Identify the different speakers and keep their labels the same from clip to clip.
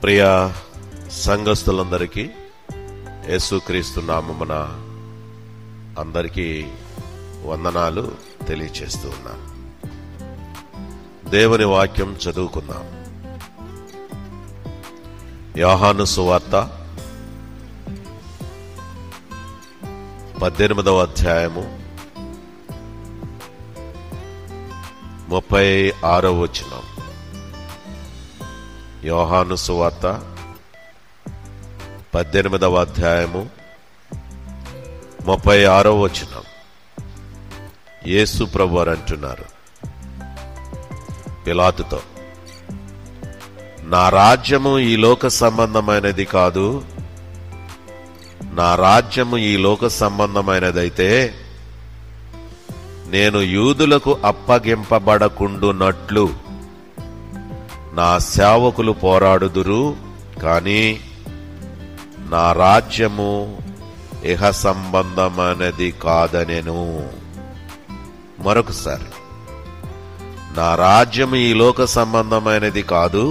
Speaker 1: ప్రియ సంఘస్థులందరికీ యేసుక్రీస్తు నామమున అందరికీ వందనాలు తెలియచేస్తూ ఉన్నాను. దేవుని వాక్యం చదువుకుందాం. యోహాను సువార్త 18వ అధ్యాయము 36వ వచనం. యోహాను సువార్త 18వ అధ్యాయము 36వ వచనం. యేసు ప్రభువారు అంటున్నారు పిలాతుతో, నా రాజ్యము ఈ లోక సంబంధమైనది కాదు. నా రాజ్యము ఈ లోక సంబంధమైనదైతే నేను యూదులకు అప్పగింపబడకుండునట్లు నా సేవకులు పోరాడుదురు, కాని నా రాజ్యము ఇహ సంబంధమైనది కాదనెను. మరొకసారి, నా రాజ్యము ఈ లోక సంబంధమైనది కాదు.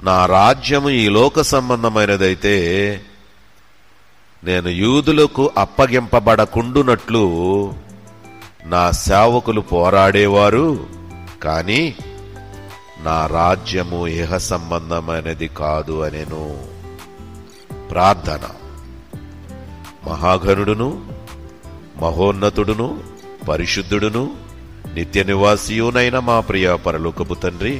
Speaker 1: నా రాజ్యము ఈ లోక సంబంధమైనదైతే నేను యూదులకు అప్పగింపబడకుండునట్లు నా సేవకులు పోరాడేవారు, కాని నా రాజ్యము ఇహ సంబంధమైనది కాదు అనెను. ప్రార్థన. మహాగణుడును, మహోన్నతుడును, పరిశుద్ధుడును, నిత్య నివాసియునైన మా ప్రియ పరలోకపు తండ్రి,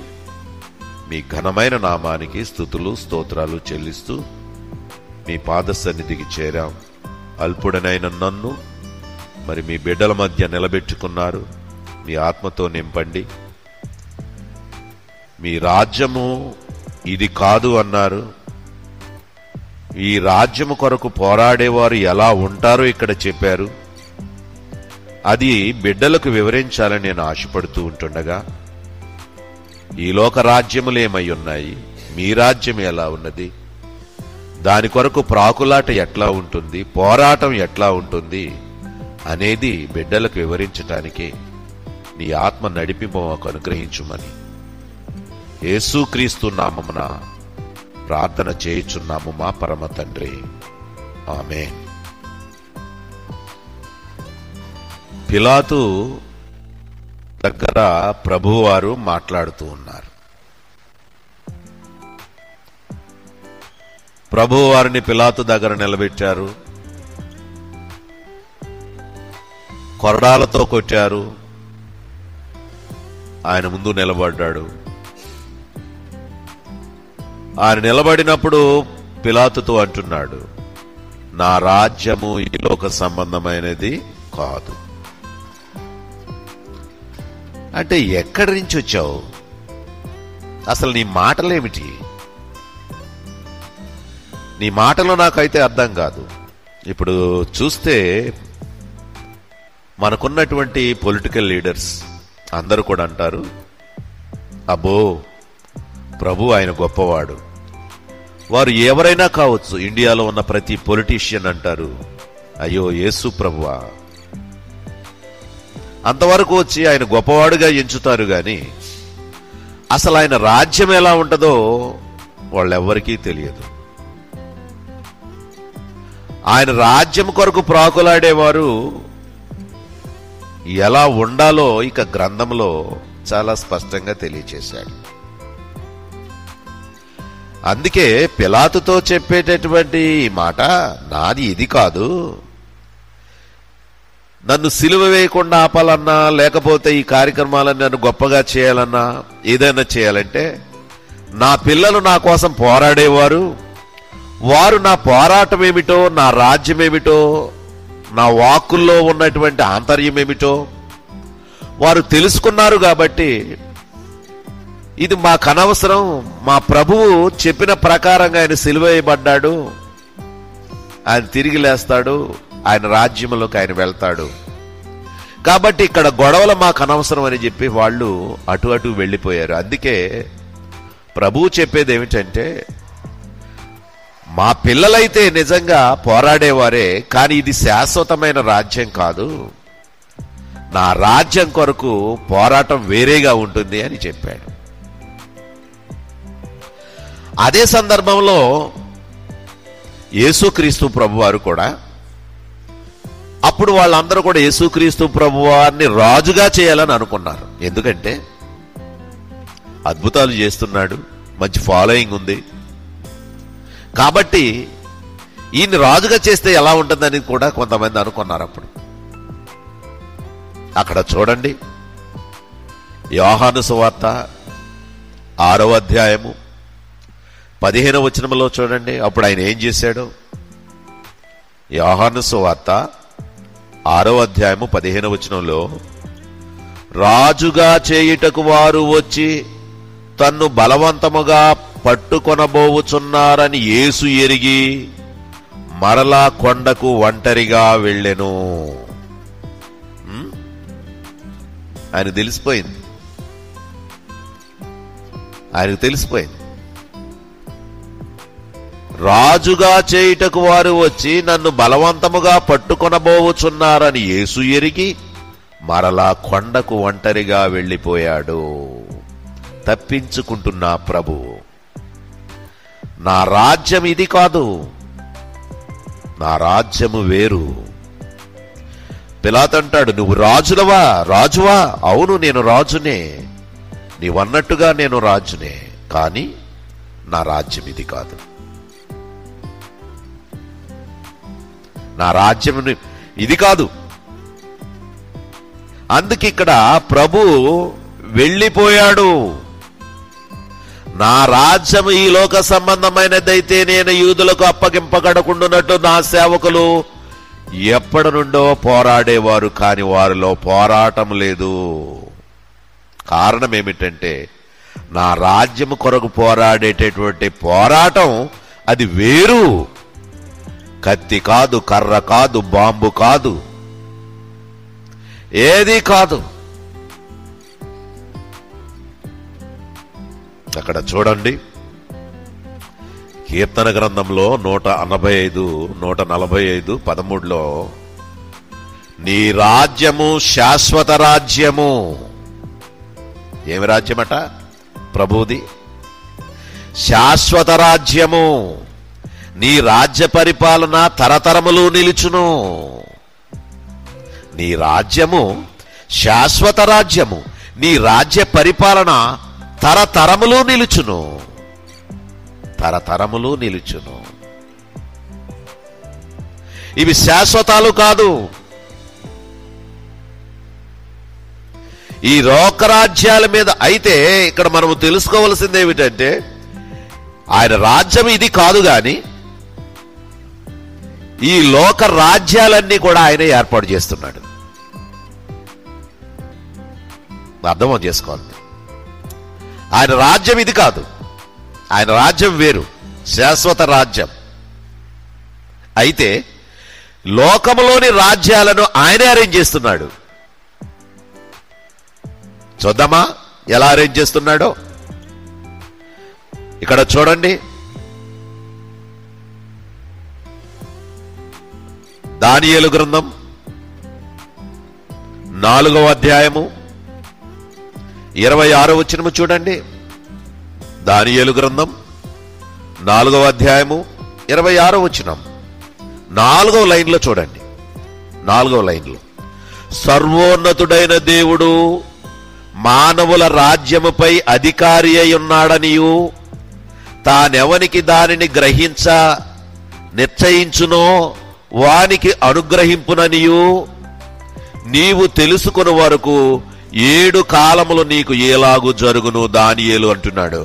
Speaker 1: మీ ఘనమైన నామానికి స్తుతులు స్తోత్రాలు చెల్లిస్తూ మీ పాద సన్నిధికి చేరాం. అల్పుడనైన నన్ను మరి మీ బిడ్డల మధ్య నిలబెట్టుకున్నారు. మీ ఆత్మతో నింపండి. మీ రాజ్యము ఇది కాదు అన్నారు. ఈ రాజ్యము కొరకు పోరాడేవారు ఎలా ఉంటారో ఇక్కడ చెప్పారు. అది బిడ్డలకు వివరించాలని నేను ఆశపడుతూ ఉంటుండగా, ఈ లోక రాజ్యములు ఏమై ఉన్నాయి, మీ రాజ్యం ఎలా ఉన్నది, దాని కొరకు ప్రాకులాట ఎట్లా ఉంటుంది, పోరాటం ఎట్లా ఉంటుంది అనేది బిడ్డలకు వివరించటానికి నీ ఆత్మ నడిపింపు మాకు అనుగ్రహించుమని యేసుక్రీస్తు నామమున ప్రార్థన చేయుచున్నాము మా పరమ తండ్రి. ఆమేన్. పిలాతు దగ్గర ప్రభువారు మాట్లాడుతూ ఉన్నారు. ప్రభువారిని పిలాతు దగ్గర నిలబెట్టారు. కొరడాలతో కొట్టారు. ఆయన ముందు నిలబడ్డాడు. ఆయన నిలబడినప్పుడు పిలాతుతో అంటున్నాడు, నా రాజ్యము ఈ లోక సంబంధమైనది కాదు. అంటే ఎక్కడి నుంచి వచ్చావు? అసలు నీ మాటలేమిటి? నీ మాటలు నాకైతే అర్థం కాదు. ఇప్పుడు చూస్తే మనకున్నటువంటి పొలిటికల్ లీడర్స్ అందరూ కూడా అంటారు, అబ్బో ప్రభు ఆయన గొప్పవాడు. వారు ఎవరైనా కావచ్చు. ఇండియాలో ఉన్న ప్రతి పొలిటీషియన్ అంటారు, అయ్యో యేసు ప్రభువా. అంతవరకు వచ్చి ఆయన గొప్పవాడుగా ఎంచుతారు. గాని అసలు ఆయన రాజ్యం ఎలా ఉంటుందో వాళ్ళెవ్వరికీ తెలియదు. ఆయన రాజ్యం కొరకు ప్రాకులాడేవారు ఎలా ఉండాలో ఇక గ్రంథంలో చాలా స్పష్టంగా తెలియచేశాడు. అందుకే పిలాతుతో చెప్పేటటువంటి ఈ మాట, నాది ఇది కాదు, నన్ను సిలువ వేయకుండా ఆపాలన్నా, లేకపోతే ఈ కార్యక్రమాలను నన్ను గొప్పగా చేయాలన్నా, ఏదైనా చేయాలంటే నా పిల్లలు నా కోసం పోరాడేవారు. వారు నా పోరాటం ఏమిటో, నా రాజ్యం ఏమిటో, నా వాక్కుల్లో ఉన్నటువంటి ఆంతర్యం ఏమిటో వారు తెలుసుకున్నారు. కాబట్టి ఇది మాకు అనవసరం. మా ప్రభువు చెప్పిన ప్రకారంగా ఆయన సిలువ వేయబడ్డాడు, ఆయన తిరిగి లేస్తాడు, ఆయన రాజ్యంలోకి ఆయన వెళ్తాడు. కాబట్టి ఇక్కడ గొడవలు మాకు అనవసరం అని చెప్పి వాళ్ళు అటు అటు వెళ్ళిపోయారు. అందుకే ప్రభువు చెప్పేది ఏమిటంటే, మా పిల్లలైతే నిజంగా పోరాడేవారే, కానీ ఇది శాశ్వతమైన రాజ్యం కాదు. నా రాజ్యం కొరకు పోరాటం వేరేగా ఉంటుంది అని చెప్పాడు. అదే సందర్భంలో యేసుక్రీస్తు ప్రభువారు కూడా, అప్పుడు వాళ్ళందరూ కూడా యేసుక్రీస్తు ప్రభువారిని రాజుగా చేయాలని అనుకున్నారు. ఎందుకంటే అద్భుతాలు చేస్తున్నాడు, మంచి ఫాలోయింగ్ ఉంది కాబట్టి ఈయన్ని రాజుగా చేస్తే ఎలా ఉంటుందని కూడా కొంతమంది అనుకున్నారు. అప్పుడు అక్కడ చూడండి, యోహాను సువార్త 6వ అధ్యాయము 15వ వచనంలో చూడండి. అప్పుడు ఆయన ఏం చేశాడు? యోహాను సువార్త 6వ అధ్యాయము 15వ వచనంలో, రాజుగా చేయుటకు వారు వచ్చి తన్ను బలవంతముగా పట్టుకొనబోవుచున్నారని యేసు ఎరిగి మరలా కొండకు ఒంటరిగా వెళ్ళెను. ఆయనకు తెలిసిపోయింది, రాజుగా చేయుటకు వారు వచ్చి నన్ను బలవంతముగా పట్టుకొనబోవుచున్నారని యేసు ఎరిగి మరలా కొండకు ఒంటరిగా వెళ్ళిపోయాడు. తప్పించుకుంటున్నా ప్రభువు. నా రాజ్యం ఇది కాదు, నా రాజ్యము వేరు. పిలాతు అంటాడు, నువ్వు రాజువా? అవును, నేను రాజునే, నీవన్నట్టుగా నేను రాజునే, కానీ నా రాజ్యం ఇది కాదు, నా రాజ్యం ఇది కాదు. అందుకే ఇక్కడ ప్రభు వెళ్ళిపోయాడు. నా రాజ్యం ఈ లోక సంబంధమైనదైతే నేను యూదులకు అప్పగింపగడకుండానట్టు నా సేవకులు ఎప్పటి నుండో పోరాడేవారు, కాని వారిలో పోరాటం లేదు. కారణం ఏమిటంటే నా రాజ్యము కొరకు పోరాడేటటువంటి పోరాటం అది వేరు. కత్తి కాదు, కర్ర కాదు, బాంబు కాదు, ఏది కాదు. అక్కడ చూడండి, కీర్తన గ్రంథంలో 145 13లో, నీ రాజ్యము శాశ్వత రాజ్యము. ఏమి రాజ్యమట? ప్రభుది శాశ్వత రాజ్యము. నీ రాజ్య పరిపాలన తరతరములు నిలుచును. నీ రాజ్యము శాశ్వత రాజ్యము, నీ రాజ్య పరిపాలన తరతరములు నిలుచును, తరతరములు నిలుచును. ఇవి శాశ్వతాలు కాదు. ఈ లోకరాజ్యాల మీద అయితే ఇక్కడ మనము తెలుసుకోవలసింది ఏమిటంటే ఆయన రాజ్యం ఇది కాదు, గాని ఈ లోక రాజ్యాలన్నీ కూడా ఆయన ఏర్పాటు చేస్తున్నాడు. అర్థం చేసుకోవాలి. ఆయన రాజ్యం ఇది కాదు, ఆయన రాజ్యం వేరు, శాశ్వత రాజ్యం. అయితే లోకములోని రాజ్యాలను ఆయనే అరేంజ్ చేస్తున్నాడు. చూద్దామా ఎలా అరేంజ్ చేస్తున్నాడో? ఇక్కడ చూడండి, దానియేలు గ్రంథం 4వ అధ్యాయము 26వ వచనము చూడండి. దానియేలు గ్రంథం 4వ అధ్యాయము 26వ వచనం 4వ లైన్లో చూడండి. 4వ లైన్లో, సర్వోన్నతుడైన దేవుడు మానవుల రాజ్యముపై అధికారి అయి ఉన్నాడనియు తానెవనికి దానిని గ్రహించ నిశ్చయించునో వానికి అనుగ్రహింపుననియు నీవు తెలుసుకుని వరకు 7 కాలములు నీకు ఎలాగు జరుగును దానియేలు అంటున్నాడు.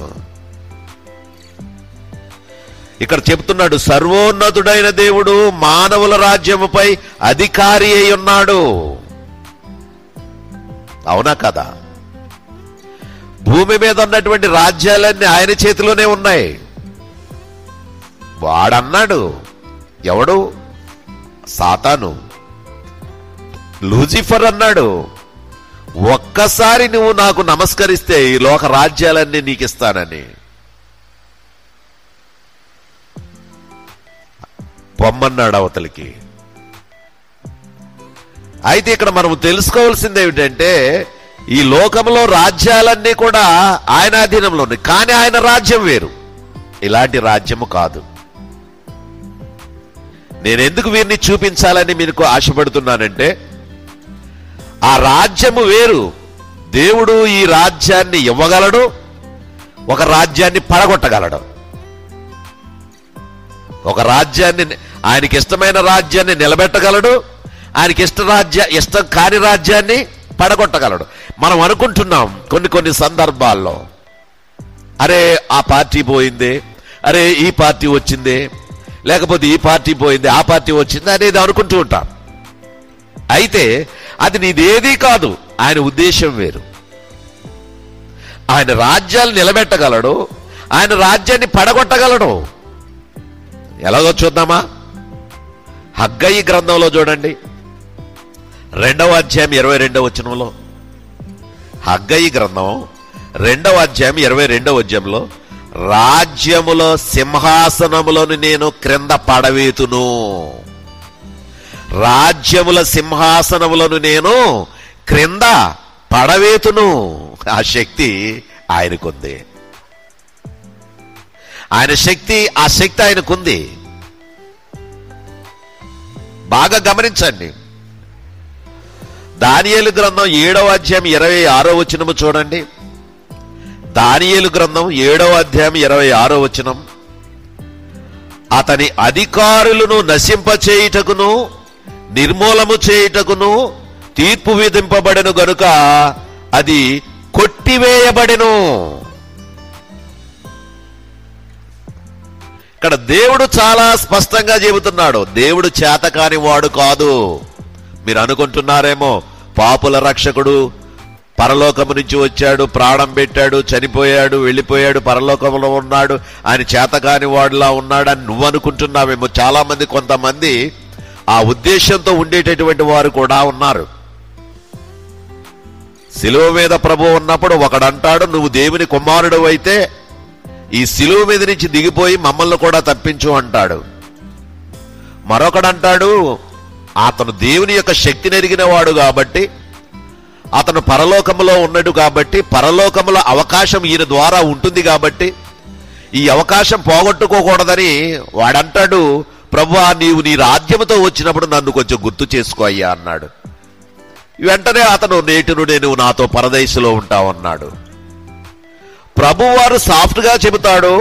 Speaker 1: ఇక్కడ చెప్తున్నాడు, సర్వోన్నతుడైన దేవుడు మానవుల రాజ్యముపై అధికారి అయి ఉన్నాడు. అవునా కదా? భూమి మీద ఉన్నటువంటి రాజ్యాలన్నీ ఆయన చేతిలోనే ఉన్నాయి. వాడన్నాడు, ఎవడు? సాతాను, లూసిఫర్ అన్నాడు, ఒక్కసారి నువ్వు నాకు నమస్కరిస్తే ఈ లోక రాజ్యాలన్నీ నీకు ఇస్తానని. పొమ్మన్నాడు అవతలికి. అయితే ఇక్కడ మనం తెలుసుకోవాల్సింది ఏమిటంటే ఈ లోకంలో రాజ్యాలన్నీ కూడా ఆయన అధీనంలో ఉన్నాయి, కానీ ఆయన రాజ్యం వేరు. ఇలాంటి రాజ్యము కాదు. నేనెందుకు వీరిని చూపించాలని మీకు ఆశపడుతున్నానంటే, ఆ రాజ్యము వేరు. దేవుడు ఈ రాజ్యాన్ని ఇవ్వగలడు, ఒక రాజ్యాన్ని పడగొట్టగలడు. ఒక రాజ్యాన్ని, ఆయనకి ఇష్టమైన రాజ్యాన్ని నిలబెట్టగలడు, ఆయనకి ఇష్టం కాని రాజ్యాన్ని పడగొట్టగలడు. మనం అనుకుంటున్నాం కొన్ని సందర్భాల్లో, అరే ఆ పార్టీ పోయిందే, అరే ఈ పార్టీ వచ్చిందే, లేకపోతే ఈ పార్టీ పోయింది ఆ పార్టీ వచ్చింది అనేది అనుకుంటూ ఉంటాం. అయితే అది నీదేదీ కాదు. ఆయన ఉద్దేశం వేరు. ఆయన రాజ్యాలు నిలబెట్టగలడు, ఆయన రాజ్యాన్ని పడగొట్టగలడు. ఎలాగో చూద్దామా? హగ్గయి గ్రంథంలో చూడండి, 2వ అధ్యాయం 22వ వచనంలో. హగ్గయి గ్రంథం 2వ అధ్యాయం 22వ వచనంలో, రాజ్యములో సింహాసనములను నేను క్రింద పడవేతును. రాజ్యముల సింహాసనములను నేను క్రింద పడవేతును. ఆ శక్తి ఆయనకుంది. ఆ శక్తి ఆయనకుంది. బాగా గమనించండి. దానియేలు గ్రంథం 7వ అధ్యాయం 26వ వచనము చూడండి. దానియేలు గ్రంథం 7వ అధ్యాయం 26వ వచనం. అతని అధికారులను నశింపచేయుటకును నిర్మూలము చేయుటకును తీర్పు విధింపబడెను గనుక అది కొట్టివేయబడెను. ఇక్కడ దేవుడు చాలా స్పష్టంగా చెబుతున్నాడు, దేవుడు చేతకాని వాడు కాదు. మీరు అనుకుంటున్నారేమో, పాపుల రక్షకుడు పరలోకము నుంచి వచ్చాడు, ప్రాణం పెట్టాడు, చనిపోయాడు, వెళ్ళిపోయాడు, పరలోకంలో ఉన్నాడు, ఆయన చేతకాని వాడులా ఉన్నాడు అని నువ్వు అనుకుంటున్నావేమో. చాలా మంది, కొంతమంది ఆ ఉద్దేశంతో ఉండేటటువంటి వారు కూడా ఉన్నారు. శిలువ మీద ప్రభువు ఉన్నప్పుడు ఒకడంటాడు, నువ్వు దేవుని కుమారుడు అయితే ఈ శిలువ మీద నుంచి దిగిపోయి మమ్మల్ని కూడా తప్పించు అంటాడు. మరొకడంటాడు, అతను దేవుని యొక్క శక్తిని ఎరిగిన వాడు కాబట్టి, అతను పరలోకములో ఉన్నాడు కాబట్టి, పరలోకములో అవకాశం ఈయన ద్వారా ఉంటుంది కాబట్టి ఈ అవకాశం పోగొట్టుకోకూడదని వాడంటాడు, ప్రభువా నీవు నీ రాజ్యముతో వచ్చినప్పుడు నన్ను కొంచెం గుర్తు చేసుకో అయ్యా అన్నాడు. వెంటనే అతను, నేటిను నేను నాతో పరదేశంలో ఉంటావన్నాడు. ప్రభువారు సాఫ్ట్ గా చెబుతాడు,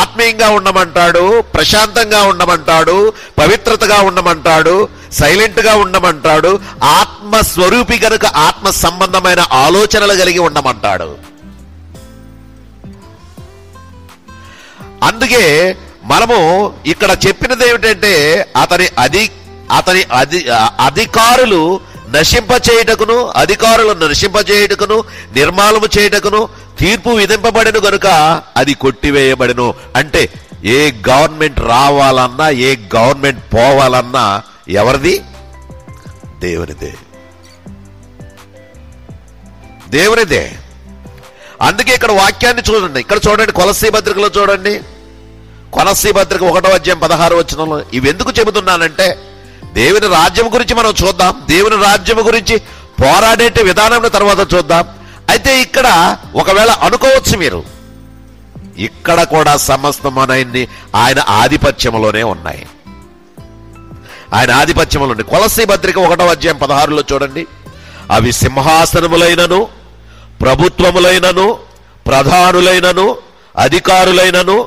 Speaker 1: ఆత్మీయంగా ఉండమంటాడు, ప్రశాంతంగా ఉండమంటాడు, పవిత్రతగా ఉండమంటాడు, సైలెంట్ గా ఉండమంటాడు, ఆత్మస్వరూపి కనుక ఆత్మ సంబంధమైన ఆలోచనలు కలిగి ఉండమంటాడు. అందుకే మనము ఇక్కడ చెప్పినది ఏమిటంటే, అతని అధికారులు నశింపచేయుటకును నిర్మాలము చేయుటకును తీర్పు విధింపబడెను గనుక అది కొట్టివేయబడెను. అంటే ఏ గవర్నమెంట్ రావాలన్నా, ఏ గవర్నమెంట్ పోవాలన్నా ఎవరిది? దేవునిదే. దేవునిదే. అందుకే ఇక్కడ వాక్యాన్ని చూడండి. ఇక్కడ చూడండి, కొలస్సీ పత్రికలో చూడండి. కొలస్సీ పత్రిక 1వ అధ్యాయం 16వ వచనంలో. ఇవెందుకు చెబుతున్నానంటే, దేవుని రాజ్యం గురించి మనం చూద్దాం, దేవుని రాజ్యం గురించి పోరాడే విధానం తర్వాత చూద్దాం. అయితే ఇక్కడ ఒకవేళ అనుకోవచ్చు మీరు, ఇక్కడ కూడా సమస్తమైనది ఆయన ఆధిపత్యంలోనే ఉన్నాయి. ఆయన ఆధిపత్యంలో ఉన్నాయి. కొలస్సీ పత్రిక 1వ అధ్యాయం 16లో చూడండి. అవి సింహాసనములైనను, ప్రభుత్వములైనను, ప్రధానులైనను, అధికారులైనను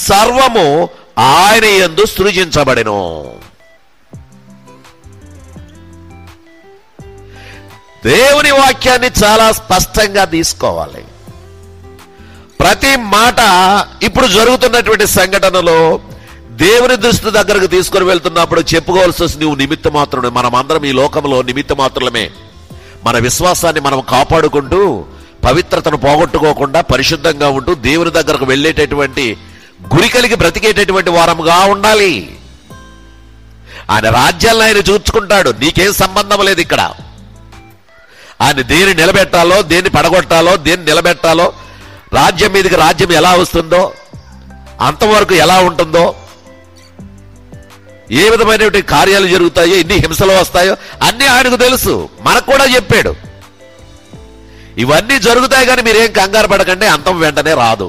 Speaker 1: సర్వము ఆయన యందు సృజించబడెను. దేవుని వాక్యాన్ని చాలా స్పష్టంగా తీసుకోవాలి. ప్రతి మాట ఇప్పుడు జరుగుతున్నటువంటి సంఘటనలో దేవుని దృష్టి దగ్గరకు తీసుకుని వెళ్తున్నప్పుడు చెప్పుకోవాల్సి వస్తుంది, నువ్వు నిమిత్త మాత్రుడు. మనం అందరం ఈ లోకంలో నిమిత్త మాత్రులమే. మన విశ్వాసాన్ని మనం కాపాడుకుంటూ, పవిత్రతను పోగొట్టుకోకుండా పరిశుద్ధంగా ఉంటూ దేవుని దగ్గరకు వెళ్ళేటటువంటి గురి కలిగి బ్రతికేటటువంటి వారముగా ఉండాలి. ఆయన రాజ్యాలను ఆయన చూచుకుంటాడు. నీకేం సంబంధం లేదు ఇక్కడ. ఆయన దేన్ని నిలబెట్టాలో, దేన్ని పడగొట్టాలో, దేన్ని నిలబెట్టాలో, రాజ్యం మీదకి రాజ్యం ఎలా వస్తుందో, అంతవరకు ఎలా ఉంటుందో, ఏ విధమైనటువంటి కార్యాలు జరుగుతాయో, ఎన్ని హింసలు వస్తాయో అన్నీ ఆయనకు తెలుసు. మనకు కూడా చెప్పాడు. ఇవన్నీ జరుగుతాయి కానీ మీరేం కంగారు పడకండి, అంతం వెంటనే రాదు.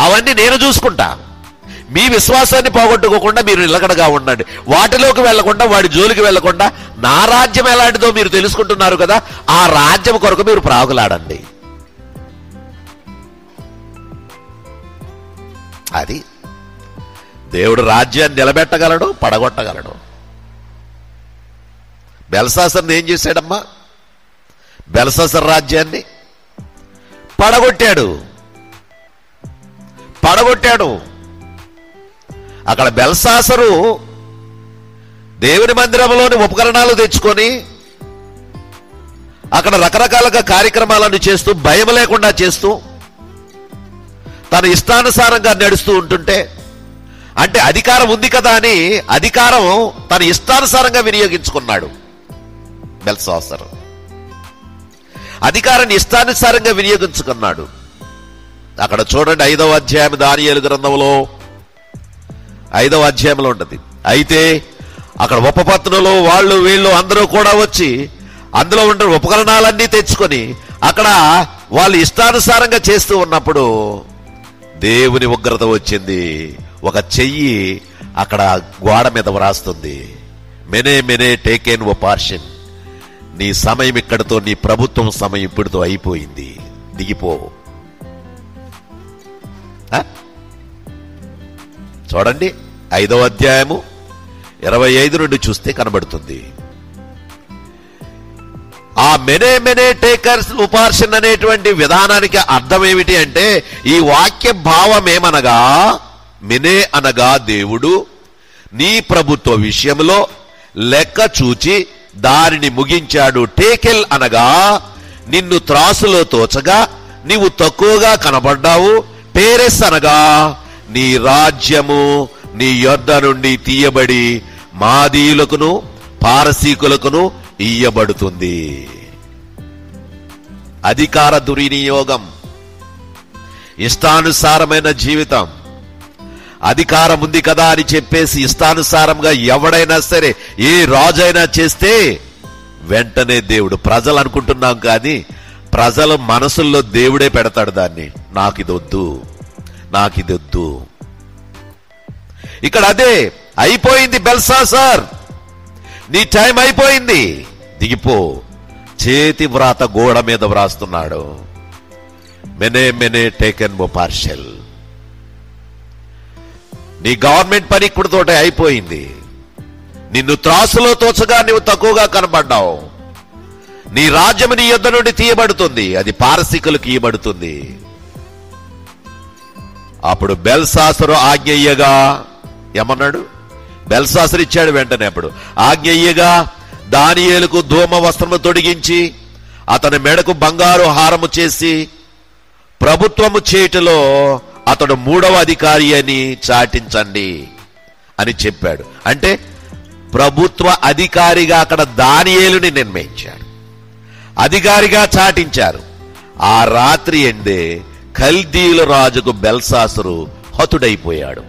Speaker 1: అవన్నీ నేను చూసుకుంటా. మీ విశ్వాసాన్ని పోగొట్టుకోకుండా మీరు నిలకడగా ఉండండి. వాటిలోకి వెళ్లకుండా, వాడి జోలికి వెళ్లకుండా, నా రాజ్యం ఎలాంటిదో మీరు తెలుసుకుంటున్నారు కదా, ఆ రాజ్యం కొరకు మీరు ప్రాకులాడండి. అది దేవుడు రాజ్యాన్ని నిలబెట్టగలడు, పడగొట్టగలడు. బెల్షాసర్ని ఏం చేశాడమ్మా? బెల్షాసర్ రాజ్యాన్ని పడగొట్టాడు. అక్కడ బెల్షాసరు దేవుని మందిరంలోని ఉపకరణాలు తెచ్చుకొని అక్కడ రకరకాలుగా కార్యక్రమాలను చేస్తూ, భయం లేకుండా చేస్తూ, తన ఇష్టానుసారంగా నడుస్తూ ఉంటుంటే, అంటే అధికారం ఉంది కదా అని అధికారం తన ఇష్టానుసారంగా వినియోగించుకున్నాడు బెల్షాసర్. అధికారాన్ని ఇష్టానుసారంగా వినియోగించుకున్నాడు. అక్కడ చూడండి, 5వ అధ్యాయం దానియేలు గ్రంథంలో 5వ అధ్యాయంలో ఉంటుంది. అయితే అక్కడ ఉపపత్నులు వాళ్ళు వీళ్ళు అందరూ కూడా వచ్చి అందులో ఉండే ఉపకరణాలన్నీ తెచ్చుకొని అక్కడ వాళ్ళు ఇష్టానుసారంగా చేస్తూ ఉన్నప్పుడు దేవుని ఉగ్రత వచ్చింది. ఒక చెయ్యి అక్కడ గోడ మీద వ్రాస్తుంది, మెనే మెనే టేకెన్ ఓ పార్షన్, నీ సమయం ఇక్కడితో, నీ ప్రభుత్వం సమయం ఇప్పుడుతో అయిపోయింది, దిగిపో. చూడండి, 5వ అధ్యాయము 25 నుండి చూస్తే కనబడుతుంది. ఆ మెనే మెనే టేకర్స్ ఉపార్షన్ అనేటువంటి విధానానికి అర్థం ఏమిటి అంటే, ఈ వాక్య భావం ఏమనగా, మెనే అనగా దేవుడు నీ ప్రభుత్వ విషయంలో లెక్క చూచి దానిని ముగించాడు. టేకెల్ అనగా నిన్ను త్రాసులో తోచగా నీవు తక్కువగా కనబడ్డావు. పేరెస్ అనగా నీ రాజ్యము నీ యొద్ద నుండి తీయబడి మాదీయులకును పారసీకులకును ఇయ్యబడుతుంది. అధికార దుర్వినియోగం, ఇష్టానుసారమైన జీవితం. అధికారం ఉంది కదా అని చెప్పేసి ఇష్టానుసారంగా ఎవడైనా సరే, ఏ రాజైనా చేస్తే వెంటనే దేవుడు, ప్రజలు అనుకుంటున్నాం కానీ ప్రజల మనసుల్లో దేవుడే పెడతాడు దాన్ని, నాకిదొద్దు, నాకిదొద్దు. ఇక్కడ అదే అయిపోయింది. బెల్షాసర్, నీ టైం అయిపోయింది, దిగిపో. చేతి వ్రాత గోడ మీద వ్రాస్తున్నాడు, మెనే మెనే టేకెన్ ఓ పార్షల్. నీ గవర్నమెంట్ పని ఇక్కడితోటే అయిపోయింది. నిన్ను త్రాసులో తోచగా నువ్వు తక్కువగా కనబడ్డావు. నీ రాజ్యం నీ యొద్ద నుండి తీయబడుతుంది, అది పారసీకులకు ఇయ్యబడుతుంది. అప్పుడు బెల్షాసరు ఆజ్ఞయ్యగా ఏమన్నాడు? బెల్షాసరు ఇచ్చాడు వెంటనే. అప్పుడు ఆజ్ఞయ్యగా దానియేలుకు ధూమ వస్త్రము తొడిగించి అతని మెడకు బంగారు హారము చేసి ప్రభుత్వము చేతిలో అతడు 3వ అధికారి అని చాటించండి అని చెప్పాడు. అంటే ప్రభుత్వ అధికారిగా అక్కడ దానియేలుని నిర్ణయించాడు, అధికారిగా చాటించారు. ఆ రాత్రి ఎందే కల్దీయుల రాజుకు బెల్షాసరు హతుడైపోయాడు.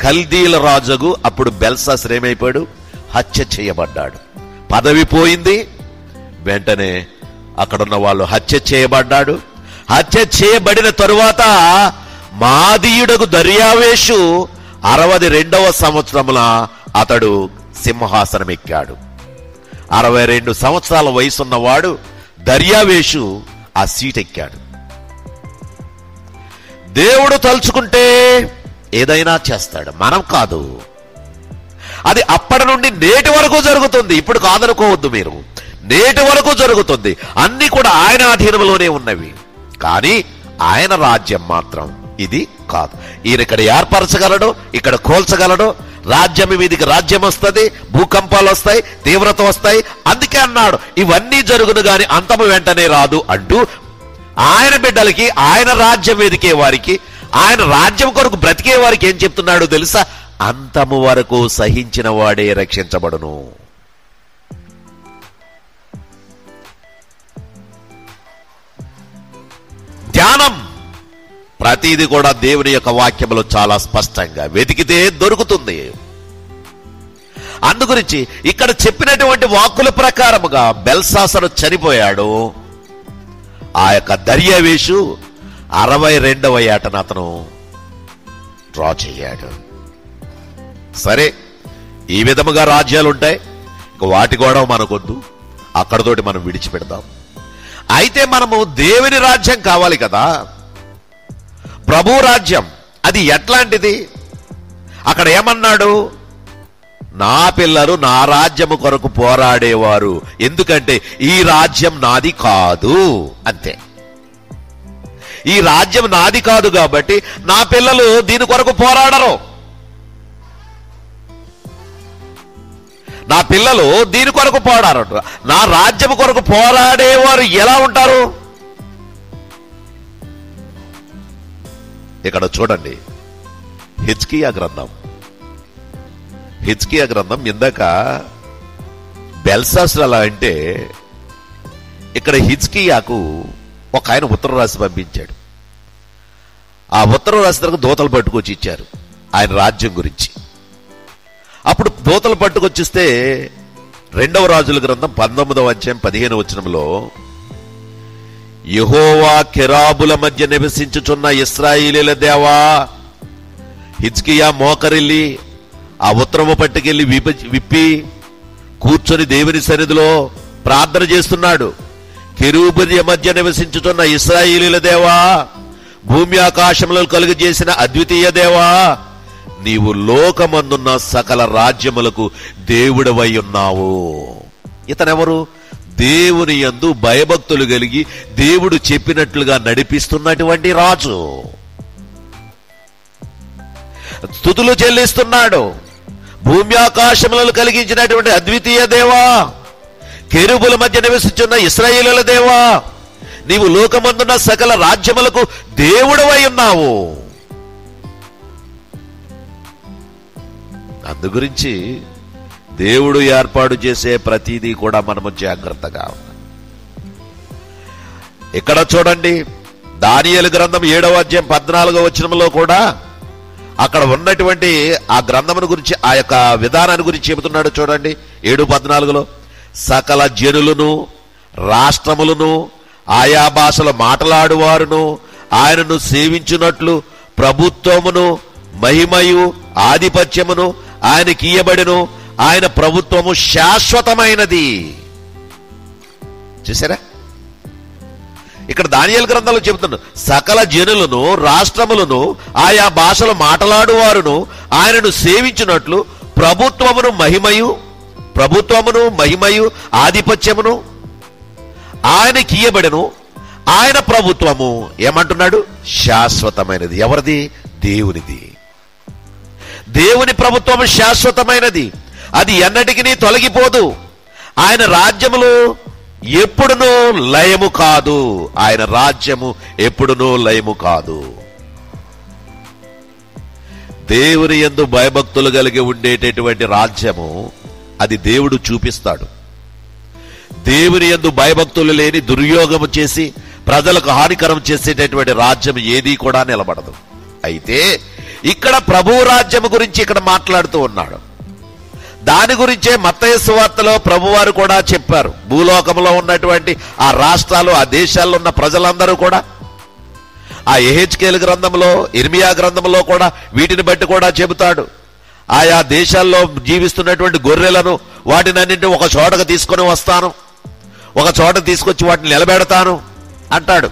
Speaker 1: కల్దీయుల రాజుకు అప్పుడు బెల్షాసరు ఏమైపోయాడు? హత్య చేయబడ్డాడు. పదవి పోయింది. వెంటనే అక్కడున్న వాళ్ళు హత్య చేయబడ్డాడు. హత్య చేయబడిన తరువాత మాదీయుడకు దర్యావేషు 62వ సంవత్సరమున అతడు సింహాసనం ఎక్కాడు. 62 సంవత్సరాల వయసున్నవాడు దర్యావేషు ఆ సీట్ ఎక్కాడు. దేవుడు తలుచుకుంటే ఏదైనా చేస్తాడు, మనం కాదు. అది అప్పటి నుండి నేటి వరకు జరుగుతుంది. ఇప్పుడు కాదనుకోవద్దు మీరు, నేటి వరకు జరుగుతుంది. అన్ని కూడా ఆయన అధీనంలోనే ఉన్నవి. కానీ ఆయన రాజ్యం మాత్రం ఇది కాదు. ఈయన ఇక్కడ ఏర్పరచగలడు, ఇక్కడ కోల్చగలడు. రాజ్యం మీదికి రాజ్యం వస్తుంది, భూకంపాలు వస్తాయి, తీవ్రత వస్తాయి. అందుకే అన్నాడు ఇవన్నీ జరుగును గాని అంతము వెంటనే రాదు అంటూ ఆయన బిడ్డలకి, ఆయన రాజ్యం వెదికే వారికి, ఆయన రాజ్యం కొరకు బ్రతికే వారికి ఏం చెప్తున్నాడో తెలుసా? అంతము వరకు సహించిన వాడే రక్షించబడును. ధ్యానం ప్రతిది కూడా దేవుని యొక్క వాక్యములో చాలా స్పష్టంగా వెతికితే దొరుకుతుంది. అందుగురించి ఇక్కడ చెప్పినటువంటి వాక్కుల ప్రకారముగా బెల్షాసరు చనిపోయాడు. ఆ యొక్క దర్యావేషు 62వ ఏటను అతను డ్రా చేయాడు. సరే, ఈ విధముగా రాజ్యాలు ఉంటాయి, ఇక వాటి గొడవ మనకొద్దు, అక్కడతోటి మనం విడిచిపెడదాం. అయితే మనము దేవుని రాజ్యం కావాలి కదా, ప్రభు రాజ్యం. అది ఎట్లాంటిది? అక్కడ ఏమన్నాడు? నా పిల్లలు నా రాజ్యము కొరకు పోరాడేవారు, ఎందుకంటే ఈ రాజ్యం నాది కాదు. అంతే, ఈ రాజ్యం నాది కాదు కాబట్టి నా పిల్లలు దీని కొరకు పోరాడరు. నా పిల్లలు దీని కొరకు పోరాడరు. నా రాజ్యం కొరకు పోరాడేవారు ఎలా ఉంటారు? ఇక్కడ చూడండి, హిజ్కియా గ్రంథం ఇందాక బెల్షాస్సర్ అలా అంటే, ఇక్కడ హిజ్కియాకు ఒక ఆయన ఉత్తరం రాసి పంపించాడు. ఆ ఉత్తరం రాసిన దూతలు పట్టుకొచ్చి ఇచ్చారు ఆయన రాజ్యం గురించి. అప్పుడు దూతలు పట్టుకొచ్చిస్తే 2వ రాజుల గ్రంథం 19వ అధ్యాయం 15వ వచనంలో, యెహోవా కెరాబుల మధ్య నివసించుచున్న ఇశ్రాయేలీల దేవా, హిజ్కియా మోకరిల్లి ఆ ఉత్తరము పట్టుకెళ్లి విప్పి కూర్చొని దేవుని సన్నిధిలో ప్రార్థన చేస్తున్నాడు. కెరూబుల మధ్య నివసించుతున్న ఇశ్రాయేలీల దేవా, భూమి ఆకాశములను కలుగజేసిన అద్వితీయ దేవా, నీవు లోకమందున్న సకల రాజ్యములకు దేవుడవై ఉన్నావు. ఇతనెవరు? దేవుని యందు భయభక్తులు కలిగి దేవుడు చెప్పినట్లుగా నడిపిస్తున్నటువంటి రాజు. స్తుతులు చెల్లిస్తున్నాడు. భూమి ఆకాశములను కలిగించినటువంటి అద్వితీయ దేవా, కెరూబుల మధ్య నివసించున్న ఇశ్రాయేలీల దేవా, నీవు లోకమందున్న సకల రాజ్యములకు దేవుడవై ఉన్నావు. అందు గురించి దేవుడు ఏర్పాటు చేసే ప్రతిదీ కూడా మనము జాగ్రత్తగా ఉన్నాం. ఇక్కడ చూడండి, దానియేలు గ్రంథం 7వ అధ్యాయం 14వ వచనంలో కూడా అక్కడ ఉన్నటువంటి ఆ గ్రంథమును గురించి, ఆ యొక్క విధానాన్ని గురించి చెబుతున్నాడు. చూడండి 7:14లో, సకల జనులను రాష్ట్రములను ఆయా భాషలో మాట్లాడువారును ఆయనను సేవించున్నట్లు ప్రభుత్వమును మహిమయు ఆధిపత్యమును ఆయనకి ఇయ్యబడెను. ఆయన ప్రభుత్వము శాశ్వతమైనది. చూసారా, ఇక్కడ దానియేలు గ్రంథంలో చెబుతున్నాడు, సకల జనులను రాష్ట్రములను ఆయా భాషలు మాట్లాడువారును ఆయనను సేవించినట్లు ప్రభుత్వమును మహిమయు ఆధిపత్యమును ఆయనకి ఇయ్యబడెను. ఆయన ప్రభుత్వము ఏమంటున్నాడు? శాశ్వతమైనది. ఎవరిది? దేవునిది. దేవుని ప్రభుత్వము శాశ్వతమైనది, అది ఎన్నటికీ తొలగిపోదు. ఆయన రాజ్యములు ఎప్పుడునూ లయము కాదు. ఆయన రాజ్యము ఎప్పుడునూ లయము కాదు. దేవుని యందు భయభక్తులు కలిగి ఉండేటటువంటి రాజ్యము అది దేవుడు చూపిస్తాడు. దేవుని యందు భయభక్తులు లేని దుర్యోగము చేసి ప్రజలకు హానికరం చేసేటటువంటి రాజ్యం ఏదీ కూడా నిలబడదు. అయితే ఇక్కడ ప్రభు రాజ్యము గురించి ఇక్కడ మాట్లాడుతూ ఉన్నాడు. దాని గురించే మత్తయి సువార్తలో ప్రభువారు కూడా చెప్పారు. భూలోకంలో ఉన్నటువంటి ఆ రాష్ట్రాలు, ఆ దేశాల్లో ఉన్న ప్రజలందరూ కూడా ఆ యెహెజ్కేలు గ్రంథంలో, ఇర్మియా గ్రంథంలో కూడా వీటిని బట్టి కూడా చెబుతాడు. ఆయా దేశాల్లో జీవిస్తున్నటువంటి గొర్రెలను వాటినన్నింటినీ ఒక చోటకు తీసుకొని వస్తాను, ఒక చోట తీసుకొచ్చి వాటిని నిలబెడతాను అంటాడు.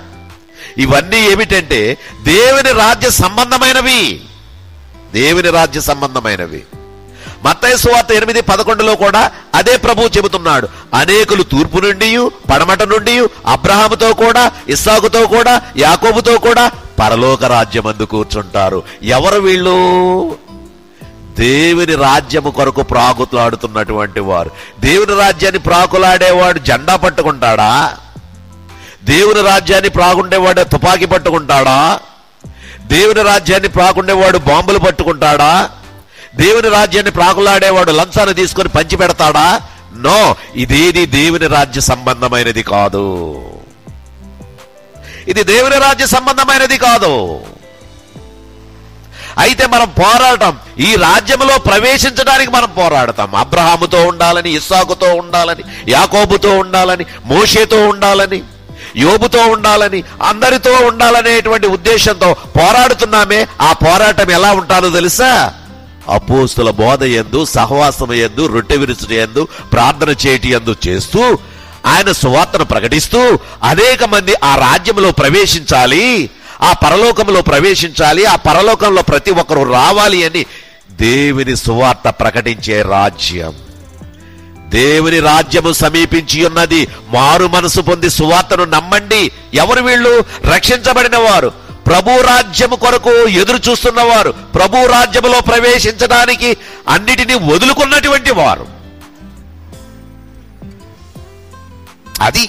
Speaker 1: ఇవన్నీ ఏమిటంటే దేవుని రాజ్య సంబంధమైనవి. దేవుని రాజ్య సంబంధమైనవి. మత్తయి సువార్త 8:11లో కూడా అదే ప్రభువు చెబుతున్నాడు. అనేకులు తూర్పు నుండి, పడమట నుండి, అబ్రహాముతో కూడా, ఇస్సాకుతో కూడా, యాకోబుతో కూడా పరలోక రాజ్యమందు కూర్చుంటారు. ఎవరు వీళ్ళు? దేవుని రాజ్యము కొరకు ప్రాకులాడుతున్నటువంటి వారు. దేవుని రాజ్యాన్ని ప్రాకులాడేవాడు జెండా పట్టుకుంటాడా? దేవుని రాజ్యాన్ని ప్రాగుండేవాడు తుపాకీ పట్టుకుంటాడా? దేవుని రాజ్యాన్ని ప్రాకుండేవాడు బాంబులు పట్టుకుంటాడా? దేవుని రాజ్యాన్ని ప్రాకులాడేవాడు లంచాన్ని తీసుకొని పంచి పెడతాడా? నో, ఇదేది దేవుని రాజ్య సంబంధమైనది కాదు. ఇది దేవుని రాజ్య సంబంధమైనది కాదు. అయితే మనం పోరాటం, ఈ రాజ్యంలో ప్రవేశించడానికి మనం పోరాడతాం. అబ్రహాముతో ఉండాలని, ఇస్సాకుతో ఉండాలని, యాకోబుతో ఉండాలని, మోషేతో ఉండాలని, యోబుతో ఉండాలని, అందరితో ఉండాలనేటువంటి ఉద్దేశంతో పోరాడుతున్నామే. ఆ పోరాటం ఎలా ఉంటానో తెలుసా? అపోస్తుల బోధ యందు, సహవాసం యందు, రొట్టె విరుచుట యందు, ప్రార్థన చేయటి యందు చేస్తూ ఆయన సువార్తను ప్రకటిస్తూ అనేక మంది ఆ రాజ్యంలో ప్రవేశించాలి, ఆ పరలోకంలో ప్రవేశించాలి, ఆ పరలోకంలో ప్రతి ఒక్కరూ రావాలి అని దేవుని సువార్త ప్రకటించే రాజ్యం. దేవుని రాజ్యము సమీపించి ఉన్నది. మారు మనసు పొంది సువార్తను నమ్మండి. ఎవరు వీళ్ళు? రక్షించబడిన వారు, ప్రభు రాజ్యము కొరకు ఎదురు చూస్తున్నవారు, ప్రభు రాజ్యములో ప్రవేశించడానికి అన్నిటినీ వదులుకున్నటువంటి వారు. అది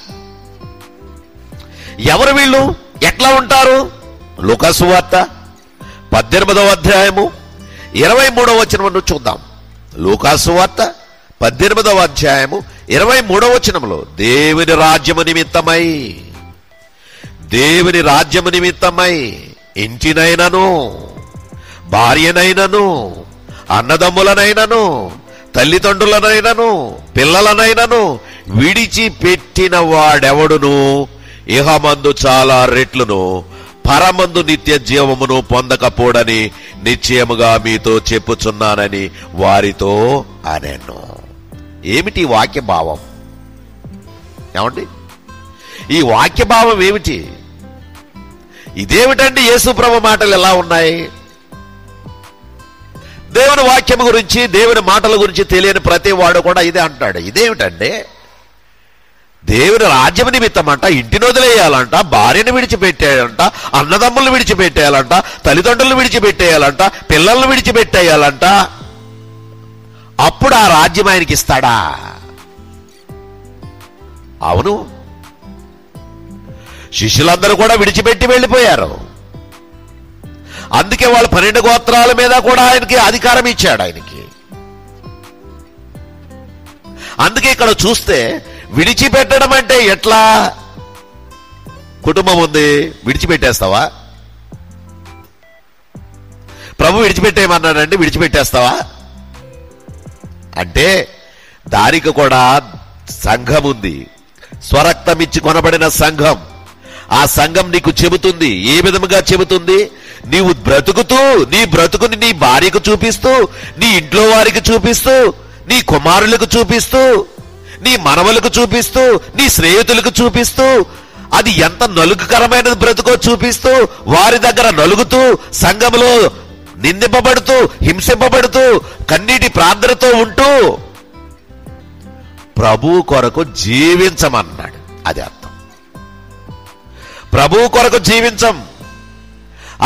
Speaker 1: ఎవరు వీళ్ళు? ఎట్లా ఉంటారు? లూకా సువార్త 18వ అధ్యాయము 23వ వచనం చూద్దాం. లూకా సువార్త 18వ అధ్యాయము 23వ వచనంలో దేవుని రాజ్యము నిమిత్తమై, దేవుని రాజ్యము నిమిత్తమై ఇంటినైనను, భార్యనైనను, అన్నదమ్ములనైనను, తల్లిదండ్రులనైనను, పిల్లలనైనను విడిచిపెట్టిన వాడెవడును ఇహమందు చాలా రెట్లును పరమందు నిత్య జీవమును పొందకపోడని నిశ్చయముగా మీతో చెప్పుచున్నానని వారితో అనెను. ఏమిటి వాక్య భావం? ఏమండి ఈ వాక్య భావం ఏమిటి? ఇదేమిటండి? యేసుప్రభు మాటలు ఎలా ఉన్నాయి? దేవుని వాక్యము గురించి, దేవుని మాటల గురించి తెలియని ప్రతి వాడు కూడా ఇదే అంటాడు. ఇదేమిటండి? దేవుని రాజ్యం నిమిత్తం అంట ఇంటిని వదిలేయాలంట, భార్యను విడిచిపెట్టేయాలంట, అన్నదమ్ములను విడిచిపెట్టేయాలంట, తల్లిదండ్రులను విడిచిపెట్టేయాలంట, పిల్లలను విడిచిపెట్టేయాలంట. అప్పుడు ఆ రాజ్యం ఆయనకి ఇస్తాడా? అవును, శిష్యులందరూ కూడా విడిచిపెట్టి వెళ్ళిపోయారు. అందుకే వాళ్ళు 12 గోత్రాల మీద కూడా ఆయనకి అధికారం ఇచ్చాడు ఆయనకి. అందుకే ఇక్కడ చూస్తే విడిచిపెట్టడం అంటే ఎట్లా? కుటుంబం ఉంది, విడిచిపెట్టేస్తావా? ప్రభు విడిచిపెట్టేయమన్నాడండి, విడిచిపెట్టేస్తావా? అంటే దానికి కూడా సంఘం ఉంది, స్వరక్తం ఇచ్చి కొనబడిన సంఘం. ఆ సంఘం నీకు చెబుతుంది. ఏ విధముగా చెబుతుంది? నీవు బ్రతుకుతూ, నీ బ్రతుకుని నీ భార్యకు చూపిస్తూ, నీ ఇంట్లో వారికి చూపిస్తూ, నీ కుమారులకు చూపిస్తూ, నీ మనవలకు చూపిస్తూ, నీ స్నేహితులకు చూపిస్తూ, అది ఎంత నలుగుకరమైన బ్రతుకో చూపిస్తూ, వారి దగ్గర నలుగుతూ, సంఘంలో నిందింపబడుతూ, హింసింపబడుతూ, కన్నీటి ప్రార్థనతో ఉంటూ ప్రభు కొరకు జీవించమన్నాడు. అది అర్థం. ప్రభు కొరకు జీవించం.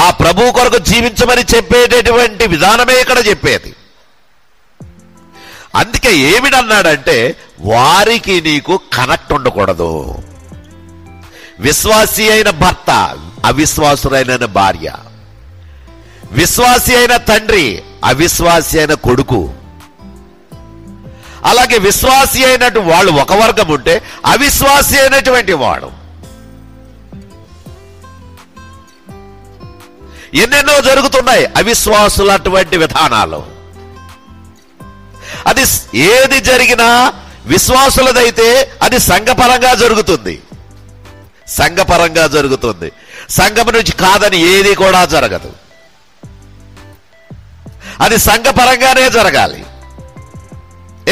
Speaker 1: ఆ ప్రభు కొరకు జీవించమని చెప్పేటటువంటి విధానమే ఇక్కడ చెప్పేది. అందుకే ఏమిటన్నాడంటే, వారికి నీకు కనెక్ట్ ఉండకూడదు. విశ్వాసి అయిన భర్త, అవిశ్వాసులైన భార్య, విశ్వాసి అయిన తండ్రి, అవిశ్వాసి అయిన కొడుకు, అలాగే విశ్వాసి అయినట్టు వాళ్ళు ఒక వర్గం ఉంటే, అవిశ్వాసి అయినటువంటి వాడు. ఎన్నెన్నో జరుగుతున్నాయి అవిశ్వాసులటువంటి విధానాలు. అది ఏది జరిగినా విశ్వాసులదైతే అది సంఘపరంగా జరుగుతుంది. సంఘపరంగా జరుగుతుంది. సంఘం నుంచి కాదని ఏది కూడా జరగదు. అది సంఘపరంగానే జరగాలి.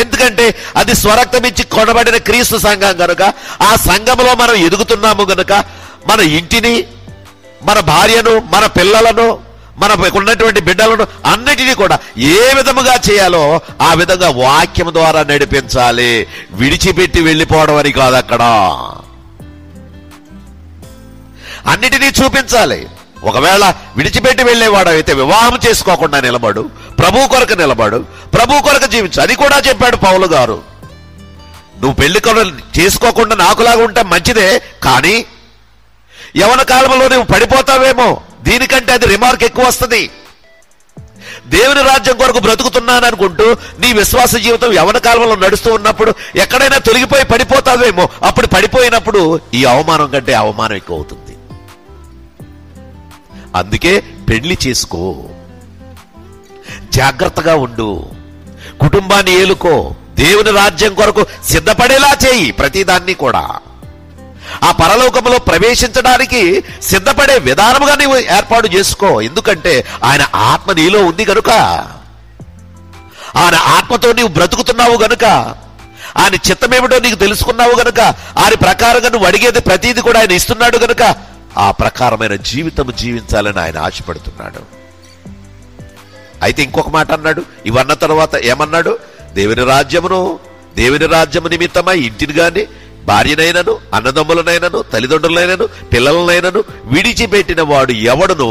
Speaker 1: ఎందుకంటే అది స్వరక్తం ఇచ్చి కొనబడిన క్రీస్తు సంఘం కనుక, ఆ సంఘంలో మనం ఎదుగుతున్నాము కనుక, మన ఇంటిని, మన భార్యను, మన పిల్లలను, మనకు ఉన్నటువంటి బిడ్డలను అన్నిటినీ కూడా ఏ విధముగా చేయాలో ఆ విధంగా వాక్యం ద్వారా నడిపించాలి. విడిచిపెట్టి వెళ్ళిపోవడం అని కాదు. అక్కడ అన్నిటినీ చూపించాలి. ఒకవేళ విడిచిపెట్టి వెళ్ళేవాడు అయితే వివాహం చేసుకోకుండా నిలబడు, ప్రభు కొరకు నిలబడు, ప్రభు కొరకు జీవించు. అది కూడా చెప్పాడు పౌలు గారు. నువ్వు పెళ్లి చేసుకోకుండా నాకులాగా ఉంటే మంచిదే, కానీ యవన కాలంలో నువ్వు పడిపోతావేమో, దీనికంటే అది రిమార్క్ ఎక్కువ వస్తుంది. దేవుని రాజ్యం కొరకు బ్రతుకుతున్నాను అనుకుంటూ నీ విశ్వాస జీవితం యవన కాలంలో నడుస్తూ ఉన్నప్పుడు ఎక్కడైనా తొలగిపోయి పడిపోతావేమో. అప్పుడు పడిపోయినప్పుడు ఈ అవమానం కంటే అవమానం ఎక్కువ అవుతుంది. అందుకే పెళ్లి చేసుకో, జాగ్రత్తగా ఉండు, కుటుంబాన్ని ఏలుకో, దేవుని రాజ్యం కొరకు సిద్ధపడేలా చేయి. ప్రతిదాన్ని కూడా ఆ పరలోకములో ప్రవేశించడానికి సిద్ధపడే విధానముగా నీవు ఏర్పాటు చేసుకో. ఎందుకంటే ఆయన ఆత్మ నీలో ఉంది గనుక, ఆయన ఆత్మతో నీవు బ్రతుకుతున్నావు గనుక, ఆయన చిత్తమేమిటో నీకు తెలుసుకున్నావు గనుక, ఆయన ప్రకారంగా నువ్వు అడిగేది ప్రతీది కూడా ఆయన ఇస్తున్నాడు గనుక ఆ ప్రకారమైన జీవితం జీవించాలని ఆయన ఆశపడుతున్నాడు. అయితే ఇంకొక మాట అన్నాడు. ఇవన్న తర్వాత ఏమన్నాడు? దేవుని రాజ్యము నిమిత్తమై ఇంటిని గాని, భార్యనైనను, అన్నదమ్ములనైనను, తల్లిదండ్రులనైనను, పిల్లలనైనను విడిచిపెట్టిన వాడు ఎవడును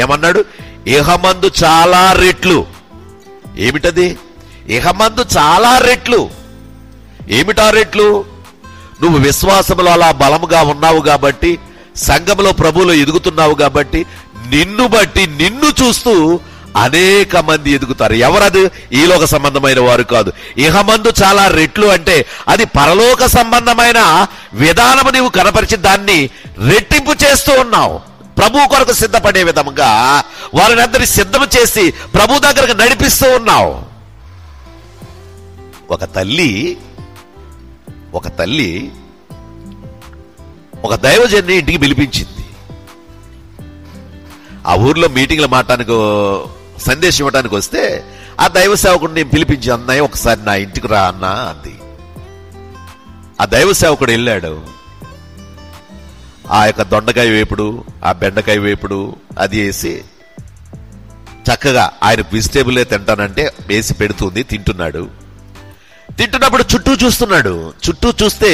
Speaker 1: ఏమన్నాడు? ఇహమందు చాలా రెట్లు. ఏమిటది? ఇహమందు చాలా రెట్లు. ఏమిటా రెట్లు? నువ్వు విశ్వాసములో అలా బలముగా ఉన్నావు కాబట్టి, సంఘములో ప్రభువులో ఎదుగుతున్నావు కాబట్టి, నిన్ను బట్టి నిన్ను చూస్తూ అనేక మంది ఎదుగుతారు. ఎవరది? ఈలోక సంబంధమైన వారు కాదు. ఇహమందు చాలా రెట్లు అంటే అది పరలోక సంబంధమైన విధానము నీవు కనపరిచి దాన్ని రెట్టింపు చేస్తూ ఉన్నావు. ప్రభు కొరకు సిద్ధపడే విధముగా వారిని అందరి సిద్ధము చేసి ప్రభు దగ్గరకు నడిపిస్తూ ఉన్నావు. ఒక తల్లి ఒక దైవజన్ని ఇంటికి పిలిపించింది. ఆ ఊర్లో మీటింగ్లు మాట్లాడానికి, సందేశం ఇవ్వడానికి వస్తే ఆ దైవ సేవకుడు నేను పిలిపించి, అన్నయ్య ఒకసారి నా ఇంటికి రా అన్నా అంది. ఆ దైవ సేవకుడు వెళ్ళాడు. ఆ యొక్క దొండకాయ వేపుడు, ఆ బెండకాయ వేపుడు అది వేసి చక్కగా ఆయన వెజిటేబులే తింటానంటే వేసి పెడుతుంది. తింటున్నప్పుడు చుట్టూ చూస్తున్నాడు. చుట్టూ చూస్తే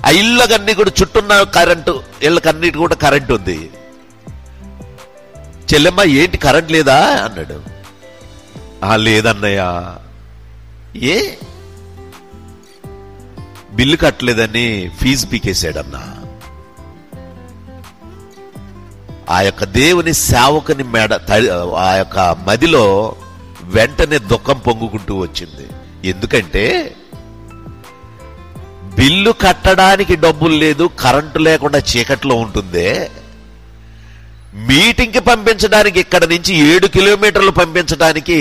Speaker 1: ఆ ఇళ్ళకన్నీ కూడా చుట్టూన్న కరెంటు, ఇళ్ళకన్నిటి కూడా కరెంటు ఉంది. చెల్లెమ్మ ఏంటి కరెంట్ లేదా అన్నాడు. లేదన్నయ్య. ఏ? బిల్లు కట్టలేదని ఫీజు పీకేశాడన్నా. ఆ యొక్క దేవుని సేవకుని ఆ యొక్క మదిలో వెంటనే దుఃఖం పొంగుకుంటూ వచ్చింది. ఎందుకంటే బిల్లు కట్టడానికి డబ్బులు లేదు, కరెంటు లేకుండా చీకట్లో ఉంటుందే, మీటింగ్కి పంపించడానికి ఇక్కడ నుంచి 7 కిలోమీటర్లు పంపించడానికి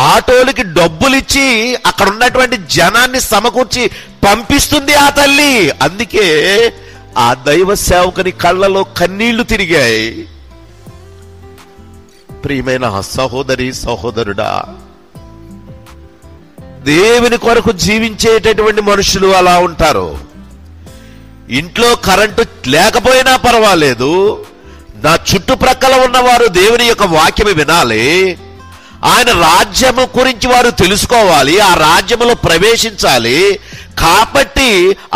Speaker 1: ఆటోలకి డబ్బులిచ్చి అక్కడ ఉన్నటువంటి జనాన్ని సమకూర్చి పంపిస్తుంది ఆ తల్లి. అందుకే ఆ దైవ సేవకుని కళ్ళలో కన్నీళ్లు తిరిగాయి. ప్రియమైన సహోదరి సహోదరుడా, దేవుని కొరకు జీవించేటటువంటి మనుషులు అలా ఉంటారు. ఇంట్లో కరెంటు లేకపోయినా పర్వాలేదు, నా చుట్టుప్రక్కల ఉన్నవారు దేవుని యొక్క వాక్యము వినాలి, ఆయన రాజ్యము గురించి వారు తెలుసుకోవాలి, ఆ రాజ్యములో ప్రవేశించాలి. కాబట్టి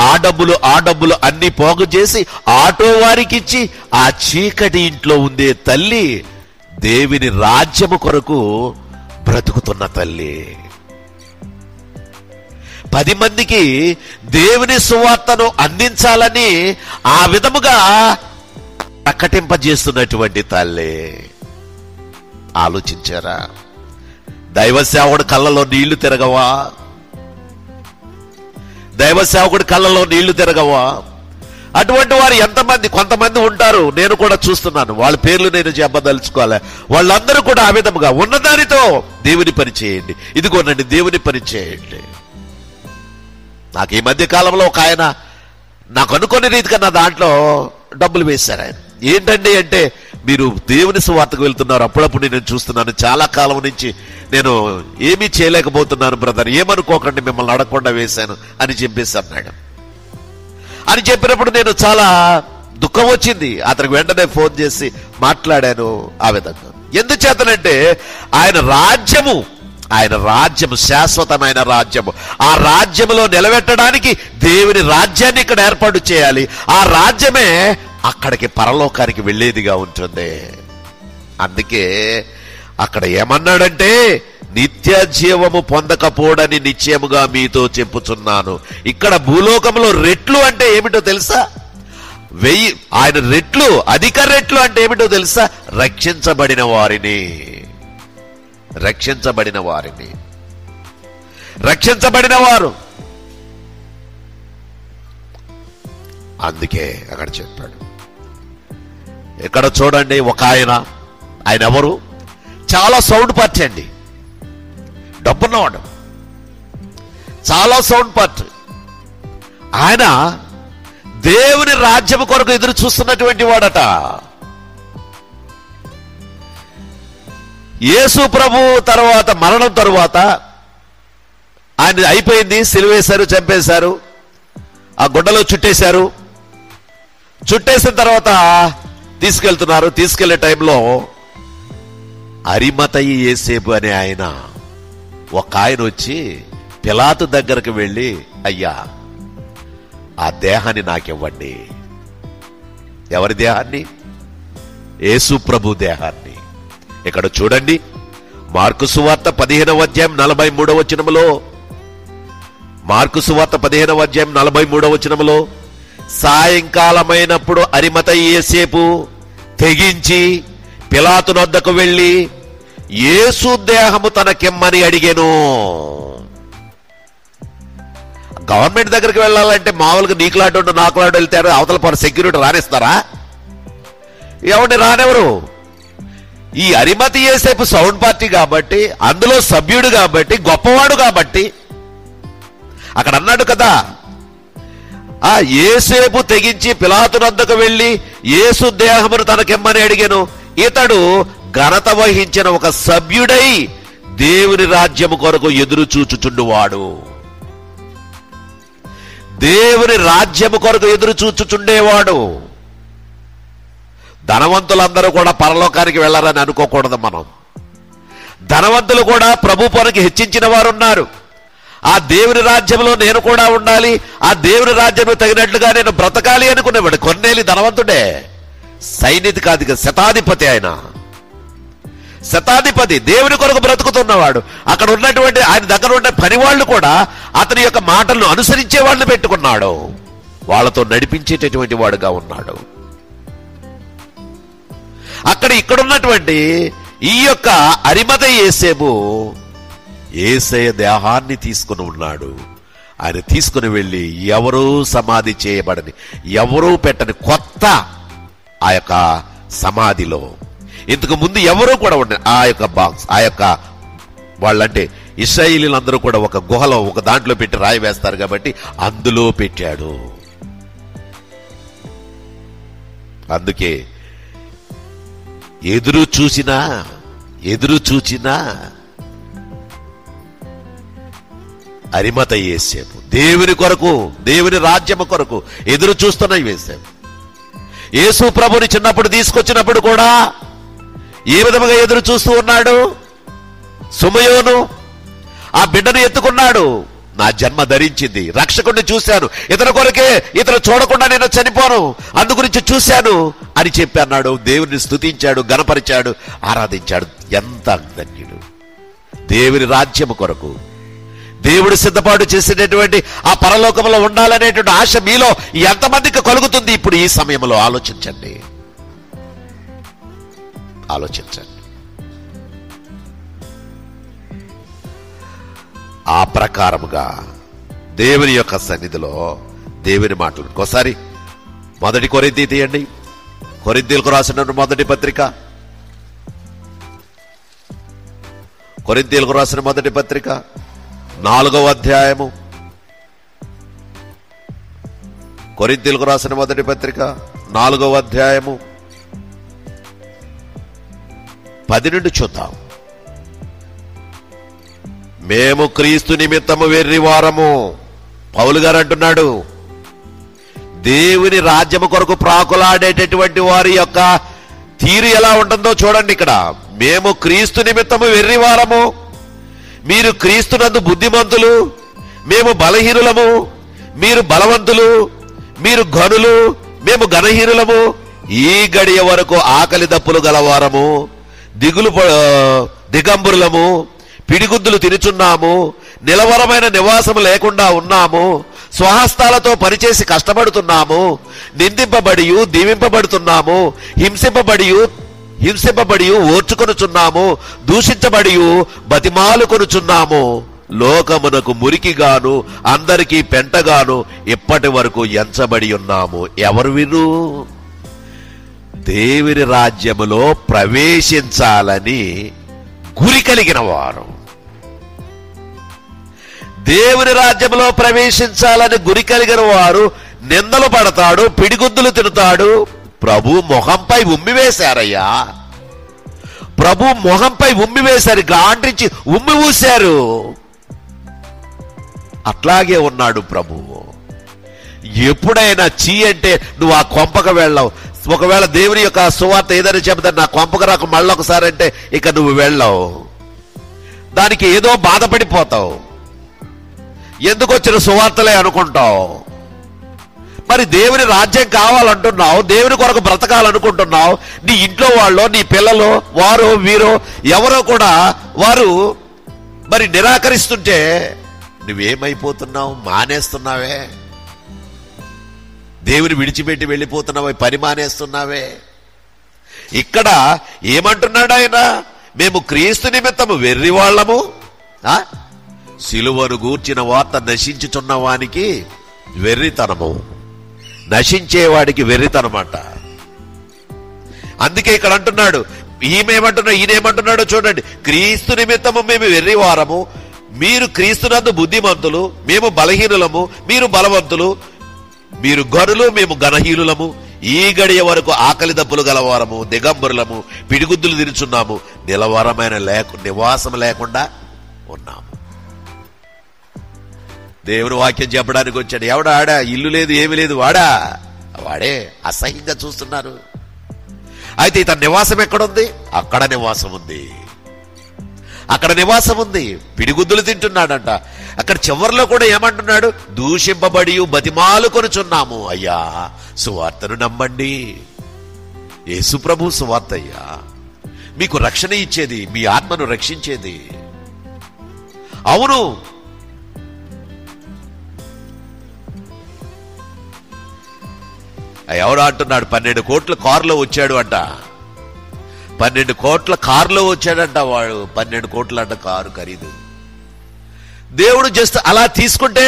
Speaker 1: ఆ డబ్బులు అన్ని పోగు చేసి ఆటో వారికి ఇచ్చి ఆ చీకటి ఇంట్లో ఉండే తల్లి దేవుని రాజ్యము కొరకు బ్రతుకుతున్న తల్లి. 10 మందికి దేవుని సువార్తను అందించాలని ఆ విధముగా ప్రకటింపజేస్తున్నటువంటి తల్లి. ఆలోచించారా? దైవ సేవకుడి కళ్ళలో నీళ్లు తిరగవా? దైవ సేవకుడి కళ్ళలో నీళ్లు తిరగవా? అటువంటి వారు ఎంతమంది? కొంతమంది ఉంటారు, నేను కూడా చూస్తున్నాను. వాళ్ళ పేర్లు నేను చెప్పదలుచుకోవాలి. వాళ్ళందరూ కూడా ఆ విధముగా ఉన్నదానితో దేవుని పని చేయండి, ఇదిగోనండి దేవుని పని చేయండి. నాకు ఈ మధ్య కాలంలో ఒక ఆయన నాకు అనుకునే రీతిగా నా దాంట్లో డబ్బులు వేశారు. ఆయన ఏంటండి అంటే, మీరు దేవుని సువార్తకు వెళ్తున్నారు, అప్పుడప్పుడు నేను చూస్తున్నాను, చాలా కాలం నుంచి నేను ఏమీ చేయలేకపోతున్నాను బ్రదర్, ఏమనుకోకండి మిమ్మల్ని అడగకుండా వేశాను అని చెప్పేసి అన్నాడు. అని చెప్పినప్పుడు నేను చాలా దుఃఖం వచ్చింది. అతనికి వెంటనే ఫోన్ చేసి మాట్లాడాను ఆ విధంగా. ఎందుచేతనంటే ఆయన రాజ్యము శాశ్వతమైన రాజ్యము. ఆ రాజ్యములో నిలబెట్టడానికి దేవుని రాజ్యాన్ని ఇక్కడ ఏర్పాటు చేయాలి. ఆ రాజ్యమే అక్కడికి పరలోకానికి వెళ్ళేదిగా ఉంటుంది. అందుకే అక్కడ ఏమన్నాడంటే, నిత్య జీవము పొందకపోడని నిశ్చయముగా మీతో చెప్పుచున్నాను. ఇక్కడ భూలోకంలో రెట్లు అంటే ఏమిటో తెలుసా? 1000 ఆయన రెట్లు, అధిక రెట్లు అంటే ఏమిటో తెలుసా? రక్షించబడిన వారిని. రక్షించబడిన వారు. అందుకే అక్కడ చెప్పాడు. ఇక్కడ చూడండి, ఒక ఆయన ఎవరు? చాలా సౌండ్ పార్టీ అండి, డబ్బున్నవాడు, చాలా సౌండ్ పార్టీ. ఆయన దేవుని రాజ్యం కొరకు ఎదురు చూస్తున్నటువంటి వాడట. యేసు ప్రభు తర్వాత మరణం తరువాత ఆయన అయిపోయింది, సిలువేశారు, చంపేశారు, ఆ గుడ్డలో చుట్టేశారు. చుట్టేసిన తర్వాత తీసుకెళ్తున్నారు. తీసుకెళ్లే టైంలో అరిమతయి యేసేపు అనే ఒక ఆయన వచ్చి పిలాతు దగ్గరకు వెళ్ళి, అయ్యా ఆ దేహాన్ని నాకివ్వండి. ఎవరి దేహాన్ని? యేసు ప్రభు దేహాన్ని. ఇక్కడ చూడండి, మార్కు సువార్త 15వ అధ్యాయం 43వ వచనములో, మార్కు సువార్త 15వ అధ్యాయం 43వ వచనములో, సాయంకాలమైనప్పుడు అరిమతయి యేసేపు తెగించి పిలాతు వద్దకు వెళ్ళి యేసు దేహము తనకిమ్మని అడిగెను. గవర్నమెంట్ దగ్గరికి వెళ్ళాలంటే మామూలుగా నీకులాడు నాకులాడు వెళ్తారు, అవతల పర సెక్యూరిటీ రానిస్తారా? ఎవరిని రానెవరు? ఈ అరిమతయి యేసేపు సౌండ్ పార్టీ కాబట్టి, అందులో సభ్యుడు కాబట్టి, గొప్పవాడు కాబట్టి అక్కడ అన్నాడు కదా, ఆ యేసేపు తెగించి పిలాతు వద్దకు వెళ్ళి యేసు దేహమును తనకిమ్మని అడిగాను. ఇతడు ఘనత వహించిన ఒక సభ్యుడై దేవుని రాజ్యము కొరకు ఎదురు చూచుచుండువాడు. దేవుని రాజ్యము కొరకు ఎదురు చూచుచుండేవాడు. ధనవంతులందరూ కూడా పరలోకానికి వెళ్ళారని అనుకోకూడదు మనం. ధనవంతులు కూడా ప్రభు పనికి హెచ్చించిన వారు ఉన్నారు. ఆ దేవుని రాజ్యంలో నేను కూడా ఉండాలి, ఆ దేవుని రాజ్యంలో తగినట్లుగా నేను బ్రతకాలి అనుకునేవాడు. కొన్నేలి ధనవంతుడే, సైనిధి కాదు, శతాధిపతి. ఆయన శతాధిపతి, దేవుని కొరకు బ్రతుకుతున్నవాడు. అక్కడ ఉన్నటువంటి ఆయన దగ్గర ఉన్న పని వాళ్ళు కూడా అతని యొక్క మాటలను అనుసరించే వాళ్ళని పెట్టుకున్నాడు, వాళ్ళతో నడిపించేటటువంటి వాడుగా ఉన్నాడు. అక్కడ ఇక్కడున్నటువంటి ఈ యొక్క అరిమతయి యేసేపు యేసయ్య దేహాన్ని తీసుకుని ఉన్నాడు. ఆయన తీసుకుని వెళ్ళి ఎవరూ సమాధి చేయబడని, ఎవరూ పెట్టని కొత్త ఆ యొక్క సమాధిలో, ఇంతకు ముందు ఎవరూ కూడా ఉండే ఆ యొక్క బాక్స్, ఆ యొక్క వాళ్ళంటే ఇశ్రాయేలీలందరూ కూడా ఒక గుహలో ఒక దాంట్లో పెట్టి రాయి వేస్తారు కాబట్టి అందులో పెట్టాడు. అందుకే ఎదురు చూచినా అరిమతయి యేసేపు దేవుని కొరకు, దేవుని రాజ్యము కొరకు ఎదురు చూస్తున్న యేసేపు. యేసు ప్రభుని చిన్నప్పుడు తీసుకొచ్చినప్పుడు కూడా ఏ విధముగా ఎదురు చూస్తూ ఉన్నాడు? సుమయోను ఆ బిడ్డను ఎత్తుకున్నాడు. నా జన్మ ధరించింది, రక్షకుడిని చూశాను, ఇతని కొరకే, ఇతను చూడకుండా నేను చనిపోను, అందుగురించి చూశాను అని చెప్పి అన్నాడు. దేవుని స్తుతించాడు, గణపరిచాడు, ఆరాధించాడు. ఎంత ధన్యుడు! దేవుని రాజ్యము కొరకు దేవుడు సిద్ధపాటు చేసేటటువంటి ఆ పరలోకంలో ఉండాలనేటువంటి ఆశ మీలో ఎంతమందికి కలుగుతుంది ఇప్పుడు ఈ సమయంలో? ఆలోచించండి. ఆ ప్రకారముగా దేవుని యొక్క సన్నిధిలో దేవుని మాటలు. ఒకసారి 1 కొరింథీ తీయండి. కొరింథీలకు రాసిన మొదటి పత్రిక, కొరింథీలకు రాసిన మొదటి పత్రిక 4వ అధ్యాయము, కొరింథీలకు రాసిన మొదటి పత్రిక 4వ అధ్యాయము 12 చూద్దాం. మేము క్రీస్తు నిమిత్తము వెర్రివారము. పౌలు గారు అంటున్నాడు, దేవుని రాజ్యము కొరకు ప్రాకులాడేటటువంటి వారి యొక్క తీరు ఎలా ఉంటుందో చూడండి. ఇక్కడ మేము క్రీస్తు నిమిత్తము వెర్రివారము, మీరు క్రీస్తునందు బుద్ధిమంతులు, మేము బలహీనులము, మీరు బలవంతులు, మీరు ఘనులు, మేము ఘనహీనులము, ఈ గడియ వరకు ఆకలి దప్పులు గలవారము, దిగంబరులము, పిడిగుద్దులు తినుచున్నాము, నిలవరమైన నివాసము లేకుండా ఉన్నాము, స్వహస్తాలతో పనిచేసి కష్టపడుతున్నాము, నిందింపబడి దీవింపబడుతున్నాము, హింసింపబడి ఓర్చుకొనుచున్నాము, దూషించబడి బతిమాలుకొనుచున్నాము, లోకమునకు మురికిగాను అందరికీ పెంటగాను ఇప్పటి వరకు ఎంచబడి ఉన్నాము. ఎవరు విను? దేవుని రాజ్యములో ప్రవేశించాలని గురి కలిగిన వారు, దేవుని రాజ్యంలో ప్రవేశించాలని గురి కలిగిన వారు నిందలు పడతాడు, పిడిగుద్దులు తిడతాడు. ప్రభు మొహంపై ఉమ్మివేశారయ్యా, ప్రభు మొహంపై ఉమ్మివేశారు, గాండ్రించి ఉమ్మి ఊశారు. అట్లాగే ఉన్నాడు ప్రభువు. ఎప్పుడైనా చీ అంటే నువ్వు ఆ కొంపకు వెళ్ళవు. ఒకవేళ దేవుని యొక్క సువార్త ఏదైనా చెబితే నా కొంపకు రాక మళ్ళొకసారి అంటే ఇక నువ్వు వెళ్ళవు, దానికి ఏదో బాధపడిపోతావు, ఎందుకు వచ్చిన సువార్తలే అనుకుంటావు. మరి దేవుని రాజ్యం కావాలంటున్నావు, దేవుని కొరకు బ్రతకాలనుకుంటున్నావు. నీ ఇంట్లో వాళ్ళు, నీ పిల్లలు, వారు వీరు ఎవరో కూడా వారు మరి నిరాకరిస్తుంటే నువ్వేమైపోతున్నావు? మానేస్తున్నావే, దేవుని విడిచిపెట్టి వెళ్ళిపోతున్నావే, పని మానేస్తున్నావే. ఇక్కడ ఏమంటున్నాడు ఆయన? మేము క్రీస్తు నిమిత్తము వెర్రివాళ్లము, సిలువను గూర్చిన వార్త నశించుచున్న వానికి వెర్రితనము, నశించేవాడికి వెర్రితనమాట. అందుకే ఇక్కడ అంటున్నాడు, ఈయనేమంటున్నాడో చూడండి. క్రీస్తు నిమిత్తము మేము వెర్రివారము, మీరు క్రీస్తునందు బుద్ధిమంతులు, మేము బలహీనులము, మీరు బలవంతులు. మీరు గనులు, మేము గణహీనులము. ఈ గడియ వరకు ఆకలి దప్పులు గలవారము, దిగంబరులము, పిడిగుద్దులు తిరుచున్నాము, నిలవరమైన నివాసం లేకుండా ఉన్నాము. దేవుని వాక్యం చెప్పడానికి వచ్చాడు. ఎవడా ఆడా? ఇల్లు లేదు, ఏమి లేదు, వాడే అసహ్యంగా చూస్తున్నారు. అయితే ఇతని నివాసం ఎక్కడుంది? అక్కడ నివాసం ఉంది, అక్కడ నివాసం ఉంది. పిడిగుద్దులు తింటున్నాడంట. అక్కడ చివరిలో కూడా ఏమంటున్నాడు? దూషింపబడి బతిమాలు కొనుచున్నాము, అయ్యా సువార్తను నమ్మండి. యేసు ప్రభు సువార్త అయ్యా, మీకు రక్షణ ఇచ్చేది, మీ ఆత్మను రక్షించేది. అవును, ఎవరు అంటున్నాడు? 12 కోట్ల కారులో వచ్చాడు అంట, 12 కోట్ల కారులో వచ్చాడంట వాడు. 12 కోట్ల అంట కారు ఖరీదు. దేవుడు జస్ట్ అలా తీసుకుంటే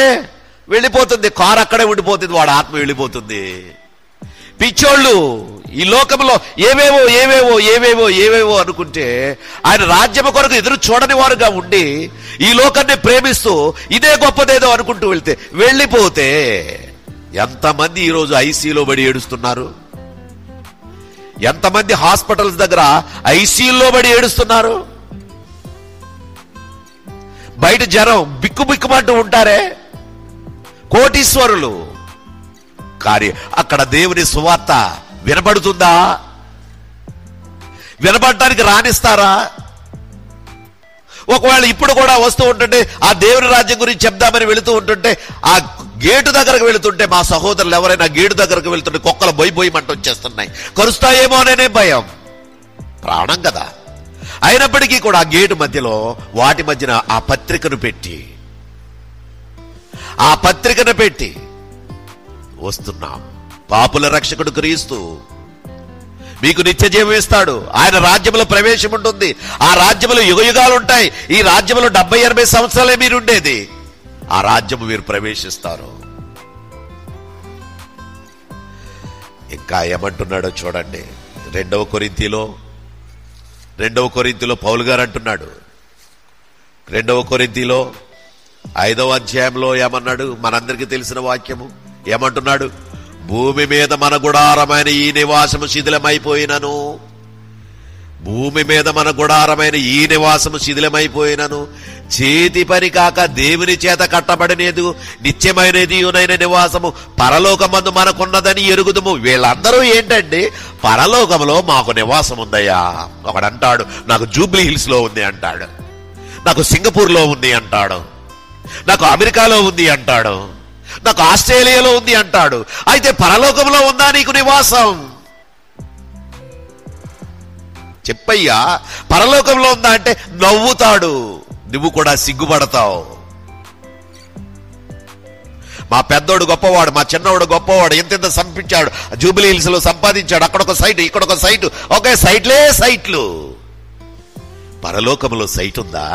Speaker 1: వెళ్ళిపోతుంది, కారు అక్కడే ఉండిపోతుంది, వాడు ఆత్మ వెళ్ళిపోతుంది. పిచ్చోళ్ళు ఈ లోకంలో ఏవేవో ఏవేవో ఏవేవో ఏవేవో అనుకుంటే ఆయన రాజ్యం కొరకు ఎదురు చూడని వారుగా ఉండి ఈ లోకాన్ని ప్రేమిస్తూ ఇదే గొప్పదేదో అనుకుంటూ వెళ్ళిపోతే ఎంతమంది ఈరోజు ఐసీలో పడి ఏడుస్తున్నారు, ఎంతమంది హాస్పిటల్స్ దగ్గర ఐసీయూలో పడి ఏడుస్తున్నారు. బయట జనం బిక్కుబిక్కుమంటూ ఉంటారే, కోటీశ్వరులు. కానీ అక్కడ దేవుని సువార్త వినబడుతుందా? వినబడటానికి రానిస్తారా? ఒకవేళ ఇప్పుడు కూడా వస్తూ ఉంటుంటే, ఆ దేవుని రాజ్యం గురించి చెప్దామని వెళుతూ ఉంటుంటే, ఆ గేటు దగ్గరకు వెళుతుంటే మా సహోదరులు ఎవరైనా గేటు దగ్గరకు వెళుతుంటే కుక్కలు బొయ్యమంటూ వచ్చేస్తున్నాయి, కరుస్తాయేమోననే భయం, ప్రాణం కదా. అయినప్పటికీ కూడా ఆ గేటు మధ్యలో వాటి మధ్యన ఆ పత్రికను పెట్టి వస్తున్నాం. పాపుల రక్షకుడు క్రీస్తు మీకు నిత్య జీవం ఇస్తాడు. ఆయన రాజ్యంలో ప్రవేశం ఉంటుంది. ఆ రాజ్యంలో యుగయుగాలు ఉంటాయి. ఈ రాజ్యంలో 70-80 సంవత్సరాలే మీరు ఉండేది. ఆ రాజ్యము మీరు ప్రవేశిస్తారు. ఇంకా ఏమంటున్నాడో చూడండి. 2వ కొరింథీలో పౌలు గారు అంటున్నాడు. 2వ కొరింథీలో 5వ అధ్యాయంలో ఏమన్నాడు? మనందరికీ తెలిసిన వాక్యము. ఏమంటున్నాడు? భూమి మీద మన గుడారమైన ఈ నివాసము శిథిలమైపోయినను, భూమి మీద మన గుడారమైన ఈ నివాసము శిథిలమైపోయినను, చేతి పని కాక దేవుని చేత కట్టబడినది నిత్యమైనది నివాసము పరలోకమందు మనకున్నదని ఎరుగుదుము. వీళ్ళందరూ ఏంటండి? పరలోకంలో మాకు నివాసం ఉందయ్యా. ఒకడంటాడు నాకు జూబ్లీ హిల్స్ లో ఉంది అంటాడు, నాకు సింగపూర్ లో ఉంది అంటాడు, నాకు అమెరికాలో ఉంది అంటాడు, నాకు ఆస్ట్రేలియాలో ఉంది అంటాడు. అయితే పరలోకంలో ఉందా నీకు నివాసం? చెప్పయ్యా, పరలోకంలో ఉందా అంటే నవ్వుతాడు. నువ్వు కూడా సిగ్గుపడతావు. మా పెద్దోడు గొప్పవాడు, మా చిన్నవాడు గొప్పవాడు, ఎంతెంత సంపించాడు, జూబ్లీ హిల్స్ లో సంపాదించాడు, అక్కడొక సైట్ ఇక్కడొక సైట్, ఒకే సైట్లు. పరలోకంలో సైట్ ఉందా?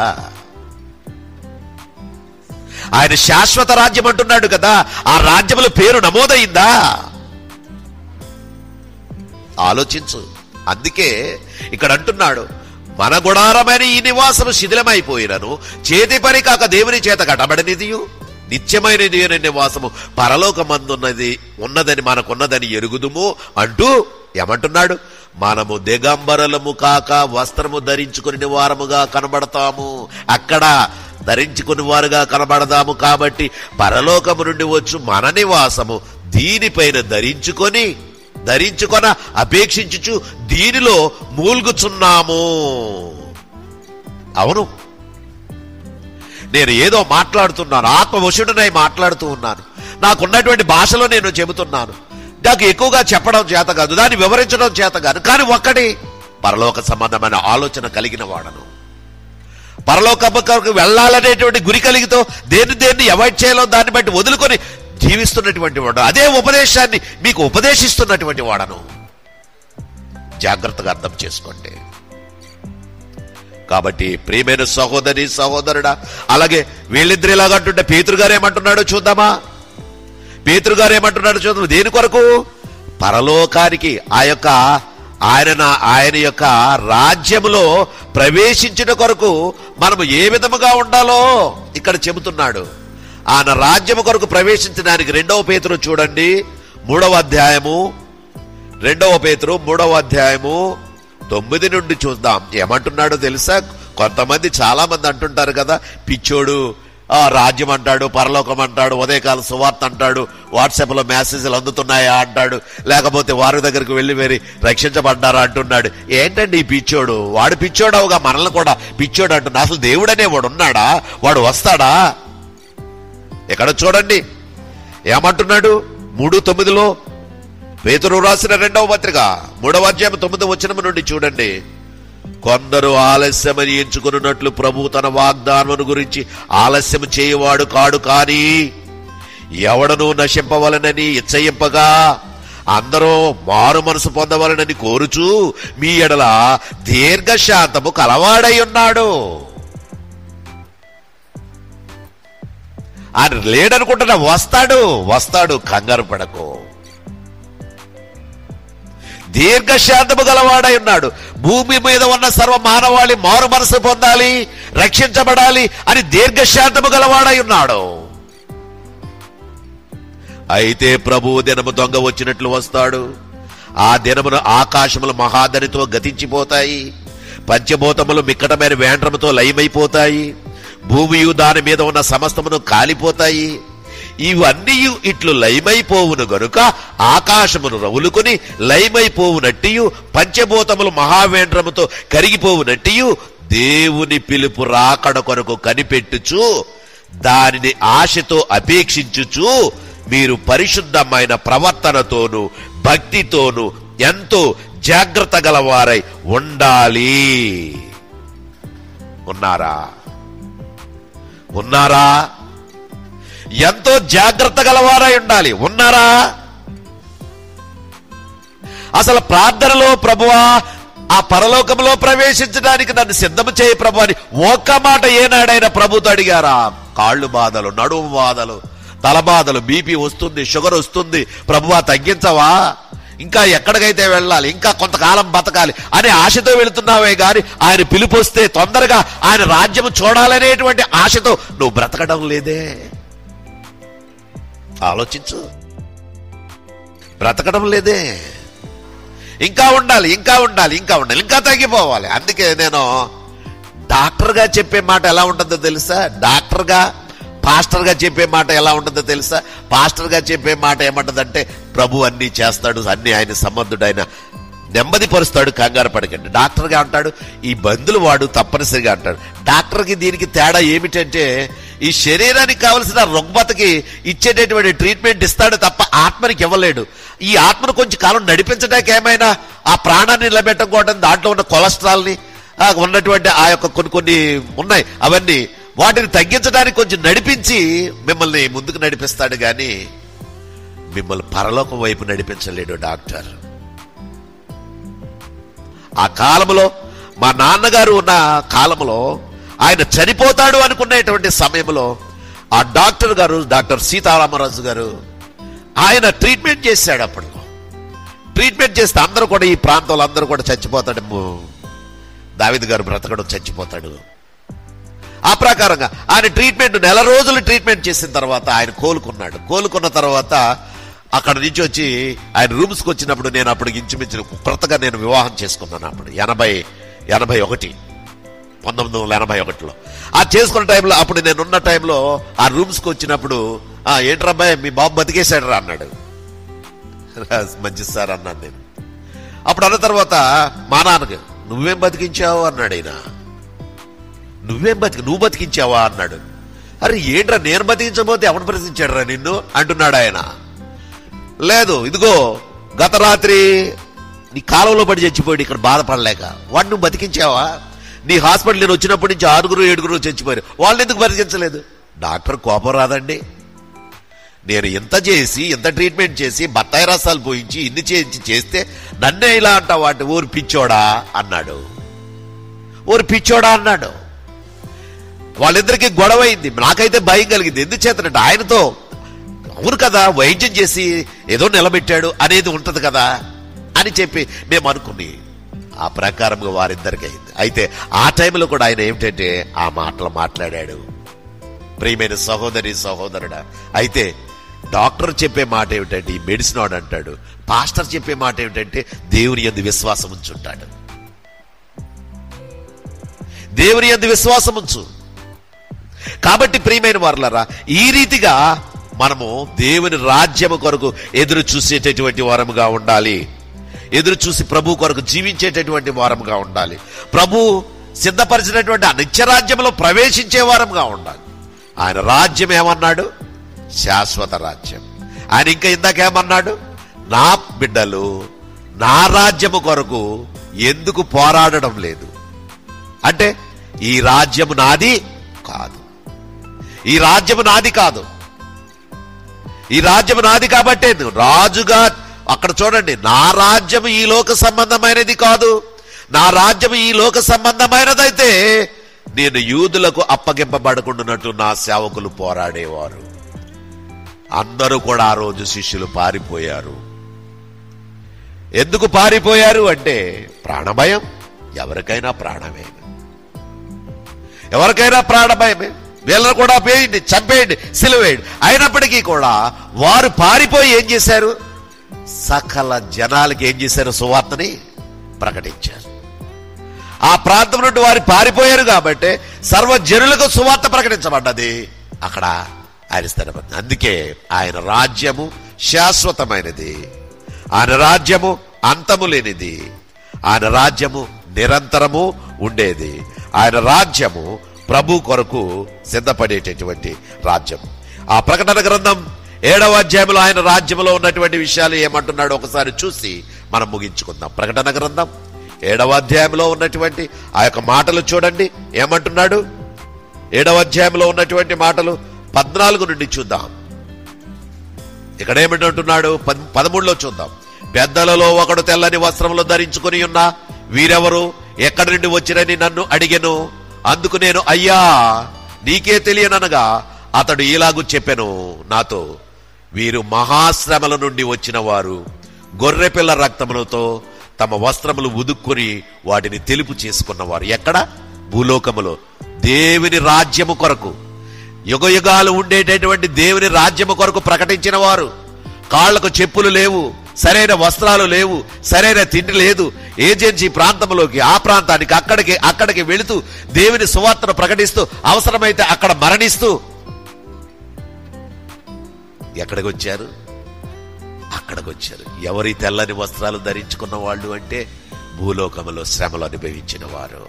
Speaker 1: ఆయన శాశ్వత రాజ్యం అంటున్నాడు కదా, ఆ రాజ్యముల పేరు నమోదైందా? ఆలోచించు. అందుకే ఇక్కడ అంటున్నాడు, మన గుడారమైన ఈ నివాసము శిథిలమైపోయినను, చేతి పని కాక దేవుని చేత కట్టబడినదియు నిత్యమైనది నివాసము ఉన్నదని మనకున్నదని ఎరుగుదుము అంటూ ఏమంటున్నాడు? మనము దిగంబరులము కాక వస్త్రము ధరించుకుని వారముగా కనబడతాము. అక్కడ ధరించుకుని వారుగా కనబడదాము. కాబట్టి పరలోకము నుండి వచ్చు మన నివాసము దీనిపైన ధరించుకొన అపేక్షించుచు దీనిలో మూల్గుచున్నాము. అవును, నేను ఏదో మాట్లాడుతున్నాను, ఆత్మవశుడనై మాట్లాడుతూ ఉన్నాను. నాకున్నటువంటి భాషలో నేను చెబుతున్నాను. నాకు ఎక్కువగా చెప్పడం చేత కాదు, దాన్ని వివరించడం చేత కాదు. కానీ ఒక్కటి, పరలోక సంబంధమైన ఆలోచన కలిగిన వాడను, పరలోకకు వెళ్ళాలనేటువంటి గురి కలిగితో దేన్ని అవాయిడ్ చేయాలో దాన్ని బట్టి వదులుకొని జీవిస్తున్నటువంటి వాడు, అదే ఉపదేశాన్ని మీకు ఉపదేశిస్తున్నటువంటి వాడను. జాగ్రత్తగా అర్థం చేసుకోండి. కాబట్టి ప్రియమైన సహోదరి సహోదరుడా, అలాగే వీళ్ళిద్దరు ఇలాగంటుంటే పేతురు గారు ఏమంటున్నాడో చూద్దామా? పేతురు గారు ఏమంటున్నాడో చూద్దాం. దేని కొరకు? పరలోకానికి, ఆయన యొక్క రాజ్యములో ప్రవేశించిన కొరకు మనము ఏ విధముగా ఉండాలో ఇక్కడ చెబుతున్నాడు. ఆయన రాజ్యము కొరకు ప్రవేశించడానికి 2వ పేతురు చూడండి, 3వ అధ్యాయము, 2వ పేతురు 3వ అధ్యాయము 9 నుండి చూద్దాం. ఏమంటున్నాడో తెలుసా? కొంతమంది చాలా మంది అంటుంటారు కదా, పిచ్చోడు రాజ్యం అంటాడు, పరలోకం అంటాడు, ఉదయకాల సువార్త అంటాడు, వాట్సాప్ లో మెసేజ్లు అందుతున్నాయా అంటాడు, లేకపోతే వారి దగ్గరికి వెళ్ళి వేరి రక్షించబడ్డారా అంటున్నాడు. ఏంటండి ఈ పిచ్చోడు? వాడు పిచ్చోడవుగా మనల్ని కూడా పిచ్చోడు అంటున్నా. అసలు దేవుడనే వాడు ఉన్నాడా? వాడు వస్తాడా? ఎక్కడ చూడండి ఏమంటున్నాడు? 3:9 పేతురు రాసిన 2వ పత్రిక 3వ అధ్యాయం 9వ వచనం నుండి చూడండి. కొందరు ఆలస్యమని ఎంచుకున్నట్లు ప్రభు తన వాగ్దానమును గురించి ఆలస్యం చేయవాడు కాడు, కానీ ఎవడను నశింపవలనని ఇచ్చయింపగా అందరూ మారు మనసు పొందవలనని కోరుచు మీ ఎడల దీర్ఘశాంతము కలవాడై ఉన్నాడు. ఆయన లేడనుకుంటున్నా, వస్తాడు, కంగారు పడకు. దీర్ఘశాంతము గలవాడై ఉన్నాడు. భూమి మీద ఉన్న సర్వ మానవాళి మారు మనసు పొందాలి, రక్షించబడాలి అని దీర్ఘశాంతము గలవాడై ఉన్నాడు. అయితే ప్రభువు దినము దొంగ వచ్చినట్లు వస్తాడు. ఆ దినమున ఆకాశములు మహాధనితో గతించిపోతాయి, పంచభూతములు మిక్కటమైన వేండ్రముతో లయమైపోతాయి, భూమియు దాని మీద ఉన్న సమస్తమును కాలిపోతాయి. ఇవన్నీ ఇట్లు లయమైపోవును గనుక ఆకాశమును రవులుకొని లయమైపోవునట్టియు పంచభూతములు మహావేంద్రముతో కరిగిపోవునట్టియు దేవుని పిలుపు రాకడ కొరకు కనిపెట్టుచు దానిని ఆశతో అపేక్షించుచు మీరు పరిశుద్ధమైన ప్రవర్తనతోను భక్తితోను ఎంతో జాగ్రత్త గలవారై ఉండాలి. ఉన్నారా? ఎంతో జాగ్రత్త గలవారై ఉండాలి. ఉన్నారా? అసలు ప్రార్థనలో ప్రభువా ఆ పరలోకంలో ప్రవేశించడానికి నన్ను సిద్ధము చేయి ప్రభు అని ఒక్క మాట ఏనాడైనా ప్రభుతో అడిగారా? కాళ్ళు బాధలు, నడుము బాధలు, తల బాధలు, బీపీ వస్తుంది, షుగర్ వస్తుంది, ప్రభువా తగ్గించవా, ఇంకా ఎక్కడికైతే వెళ్ళాలి, ఇంకా కొంతకాలం బతకాలి అనే ఆశతో వెళుతున్నావే గాని ఆయన పిలుపు వస్తే తొందరగా ఆయన రాజ్యం చూడాలనేటువంటి ఆశతో నువ్వు బ్రతకడం లేదే. ఆలోచించు, బ్రతకడం లేదే. ఇంకా ఉండాలి, ఇంకా తగ్గిపోవాలి. అందుకే నేను డాక్టర్గా చెప్పే మాట ఎలా ఉంటుందో తెలుసా? పాస్టర్గా చెప్పే మాట ఎలా ఉంటుందో తెలుసా? పాస్టర్గా చెప్పే మాట ఏమంటుందంటే, ప్రభు అన్ని చేస్తాడు, అన్ని ఆయన సమర్థుడు, ఆయన నెమ్మది పరుస్తాడు, కంగారు పడకండి. డాక్టర్గా అంటాడు ఈ బంధులు వాడు తప్పనిసరిగా అంటాడు. డాక్టర్కి దీనికి తేడా ఏమిటంటే, ఈ శరీరానికి కావలసిన రుగ్మతకి ఇచ్చేటటువంటి ట్రీట్మెంట్ ఇస్తాడు తప్ప ఆత్మనికి ఇవ్వలేడు. ఈ ఆత్మను కొంచెం కాలం నడిపించడానికి ఏమైనా ఆ ప్రాణాన్ని నిలబెట్టుకోవడం, దాంట్లో ఉన్న కొలెస్ట్రాల్ని ఉన్నటువంటి ఆ యొక్క కొన్ని ఉన్నాయి, అవన్నీ వాటిని తగ్గించడానికి కొంచెం నడిపించి మిమ్మల్ని ముందుకు నడిపిస్తాడు, కానీ మిమ్మల్ని పరలోకం వైపు నడిపించలేడు డాక్టర్. ఆ కాలంలో మా నాన్నగారు ఉన్న కాలంలో ఆయన చనిపోతాడు అనుకునేటువంటి సమయంలో ఆ డాక్టర్ గారు, డాక్టర్ సీతారామరాజు గారు, ఆయన ట్రీట్మెంట్ చేశాడు. అప్పుడు ట్రీట్మెంట్ చేస్తే అందరూ కూడా, ఈ ప్రాంతంలో అందరూ కూడా చచ్చిపోతాడు, దావీదు గారు బ్రతకడం చచ్చిపోతాడు ఆ ప్రకారంగా ఆయన ట్రీట్మెంట్ 4 రోజులు ట్రీట్మెంట్ చేసిన తర్వాత ఆయన కోలుకున్నాడు. కోలుకున్న తర్వాత అక్కడ నుంచి వచ్చి ఆయన రూమ్స్కి వచ్చినప్పుడు నేను అప్పుడు ఇంచుమించు కొత్తగా నేను వివాహం చేసుకున్నాను. అప్పుడు 1981లో ఆ చేసుకున్న టైంలో, అప్పుడు నేనున్న టైంలో ఆ రూమ్స్కి వచ్చినప్పుడు, ఏంట్రబ్బాయి మీ బాబు బతికేశాడు రా అన్నాడు. మంచి సార్ అన్నాను నేను. అప్పుడు అన్న తర్వాత మా నాన్నకి, నువ్వేం బతికించావు అన్నాడు ఆయన. నువ్వు బతికించావా అన్నాడు. అరే ఏంట్రా, నేను బతికించబోతే ఎవడు బ్రతికించాడు రా నిన్ను అంటున్నాడు ఆయన. లేదు, ఇదిగో గత రాత్రి నీ కాలంలో పడి చచ్చిపోయాడు ఇక్కడ బాధపడలేక, వాడు నువ్వు బతికించావా? నీ హాస్పిటల్ నేను వచ్చినప్పటి నుంచి 6-7 చచ్చిపోయారు, వాళ్ళని ఎందుకు బతికించలేదు? డాక్టర్ కోపం రాదండి? నేను ఇంత చేసి, ఇంత ట్రీట్మెంట్ చేసి, బత్తాయి రసాలు పోయించి, ఇన్ని చేస్తే నన్నే ఇలా అంటా వాటి ఊరు పిచ్చోడా అన్నాడు. వాళ్ళిద్దరికి గొడవ అయింది. నాకైతే భయం కలిగింది. ఎందుచేతనంటే ఆయనతో అవును కదా, వైద్యం చేసి ఏదో నిలబెట్టాడు అనేది ఉంటది కదా అని చెప్పి మేము అనుకుని ఆ ప్రకారంగా వారిద్దరికి అయింది. అయితే ఆ టైంలో కూడా ఆయన ఏమిటంటే ఆ మాటలు మాట్లాడాడు. ప్రియమైన సహోదరుడా, అయితే డాక్టర్ చెప్పే మాట ఏమిటంటే ఈ మెడిసిన్ వాడు అంటాడు, పాస్టర్ చెప్పే మాట ఏమిటంటే దేవుని యందు విశ్వాసం ఉంచుంటాడు. దేవుని యందు విశ్వాసం ఉంచు. కాబట్టి ప్రియమైన వారలారా, ఈ రీతిగా మనము దేవుని రాజ్యము కొరకు ఎదురు చూసేటటువంటి వారముగా ఉండాలి. ఎదురు చూసి ప్రభు కొరకు జీవించేటటువంటి వారముగా ఉండాలి. ప్రభు సిద్ధపరిచినటువంటి ఆ నిత్యరాజ్యంలో ప్రవేశించే వారముగా ఉండాలి. ఆయన రాజ్యం ఏమన్నాడు? శాశ్వత రాజ్యం. ఆయన ఇంకా ఇందాకేమన్నాడు? నా బిడ్డలు నా రాజ్యము కొరకు ఎందుకు పోరాడడం లేదు అంటే, ఈ రాజ్యము నాది కాదు, ఈ రాజ్యము నాది కాదు, ఈ రాజ్యము నాది కాబట్టే రాజుగా అక్కడ చూడండి, నా రాజ్యము ఈ లోక సంబంధమైనది కాదు, నా రాజ్యము ఈ లోక సంబంధమైనదైతే నేను యూదులకు అప్పగింపబడకుండానట్టు నా సేవకులు పోరాడేవారు. అందరూ కూడా ఆ రోజు శిష్యులు పారిపోయారు. ఎందుకు పారిపోయారు అంటే ప్రాణభయం. ఎవరికైనా ప్రాణమే, వీళ్ళని కూడా వేయండి, చంపేయండి, సిలువేయండి. అయినప్పటికీ కూడా వారు పారిపోయి ఏం చేశారు? సకల జనాలకి ఏం చేశారు? సువార్తని ప్రకటించారు. ఆ ప్రాంతం నుండి వారు పారిపోయారు కాబట్టి సర్వజనులకు సువార్త ప్రకటించబడ్డది. అక్కడ ఆయన స్థిరపడింది. అందుకే ఆయన రాజ్యము శాశ్వతమైనది, ఆయన రాజ్యము అంతము లేనిది, ఆయన రాజ్యము నిరంతరము ఉండేది, ఆయన రాజ్యము ప్రభు కొరకు సిద్ధపడేటటువంటి రాజ్యం. ఆ ప్రకటన గ్రంథం 7వ అధ్యాయంలో ఆయన రాజ్యంలో ఉన్నటువంటి విషయాలు ఏమంటున్నాడో ఒకసారి చూసి మనం ముగించుకుందాం. ప్రకటన గ్రంథం 7వ అధ్యాయంలో ఉన్నటువంటి ఆ యొక్క మాటలు చూడండి. ఏమంటున్నాడు? 7వ అధ్యాయంలో ఉన్నటువంటి మాటలు 14 నుండి చూద్దాం. ఇక్కడ ఏమిటంటున్నాడు? 13లో చూద్దాం. పెద్దలలో ఒకడు తెల్లని వస్త్రములు ధరించుకుని ఉన్న వీరెవరు, ఎక్కడి నుండి వచ్చిరని నన్ను అడిగెను. అందుకు నేను, అయ్యా నీకే తెలియననగా అతడు ఇలాగూ చెప్పెను నాతో, వీరు మహాశ్రమల నుండి వచ్చిన వారు, గొర్రెపిల్ల రక్తములతో తమ వస్త్రములు ఉదుక్కుని వాటిని తెలుపు చేసుకున్నవారు. ఎక్కడ? భూలోకములో దేవుని రాజ్యము కొరకు, యుగయుగాలు ఉండేటటువంటి దేవుని రాజ్యము కొరకు ప్రకటించిన వారు. కాళ్లకు చెప్పులు లేవు, సరైన వస్త్రాలు లేవు, సరైన తిండి లేదు. ఏజెన్సీ ప్రాంతంలోకి, ఆ ప్రాంతానికి, అక్కడికి వెళుతూ దేవుని సువార్తను ప్రకటిస్తూ, అవసరమైతే అక్కడ మరణిస్తూ ఎక్కడికి వచ్చారు? అక్కడికి వచ్చారు. ఎవరి తెల్లని వస్త్రాలు ధరించుకున్న వాళ్ళు అంటే భూలోకంలో శ్రమలు అనుభవించిన వారు,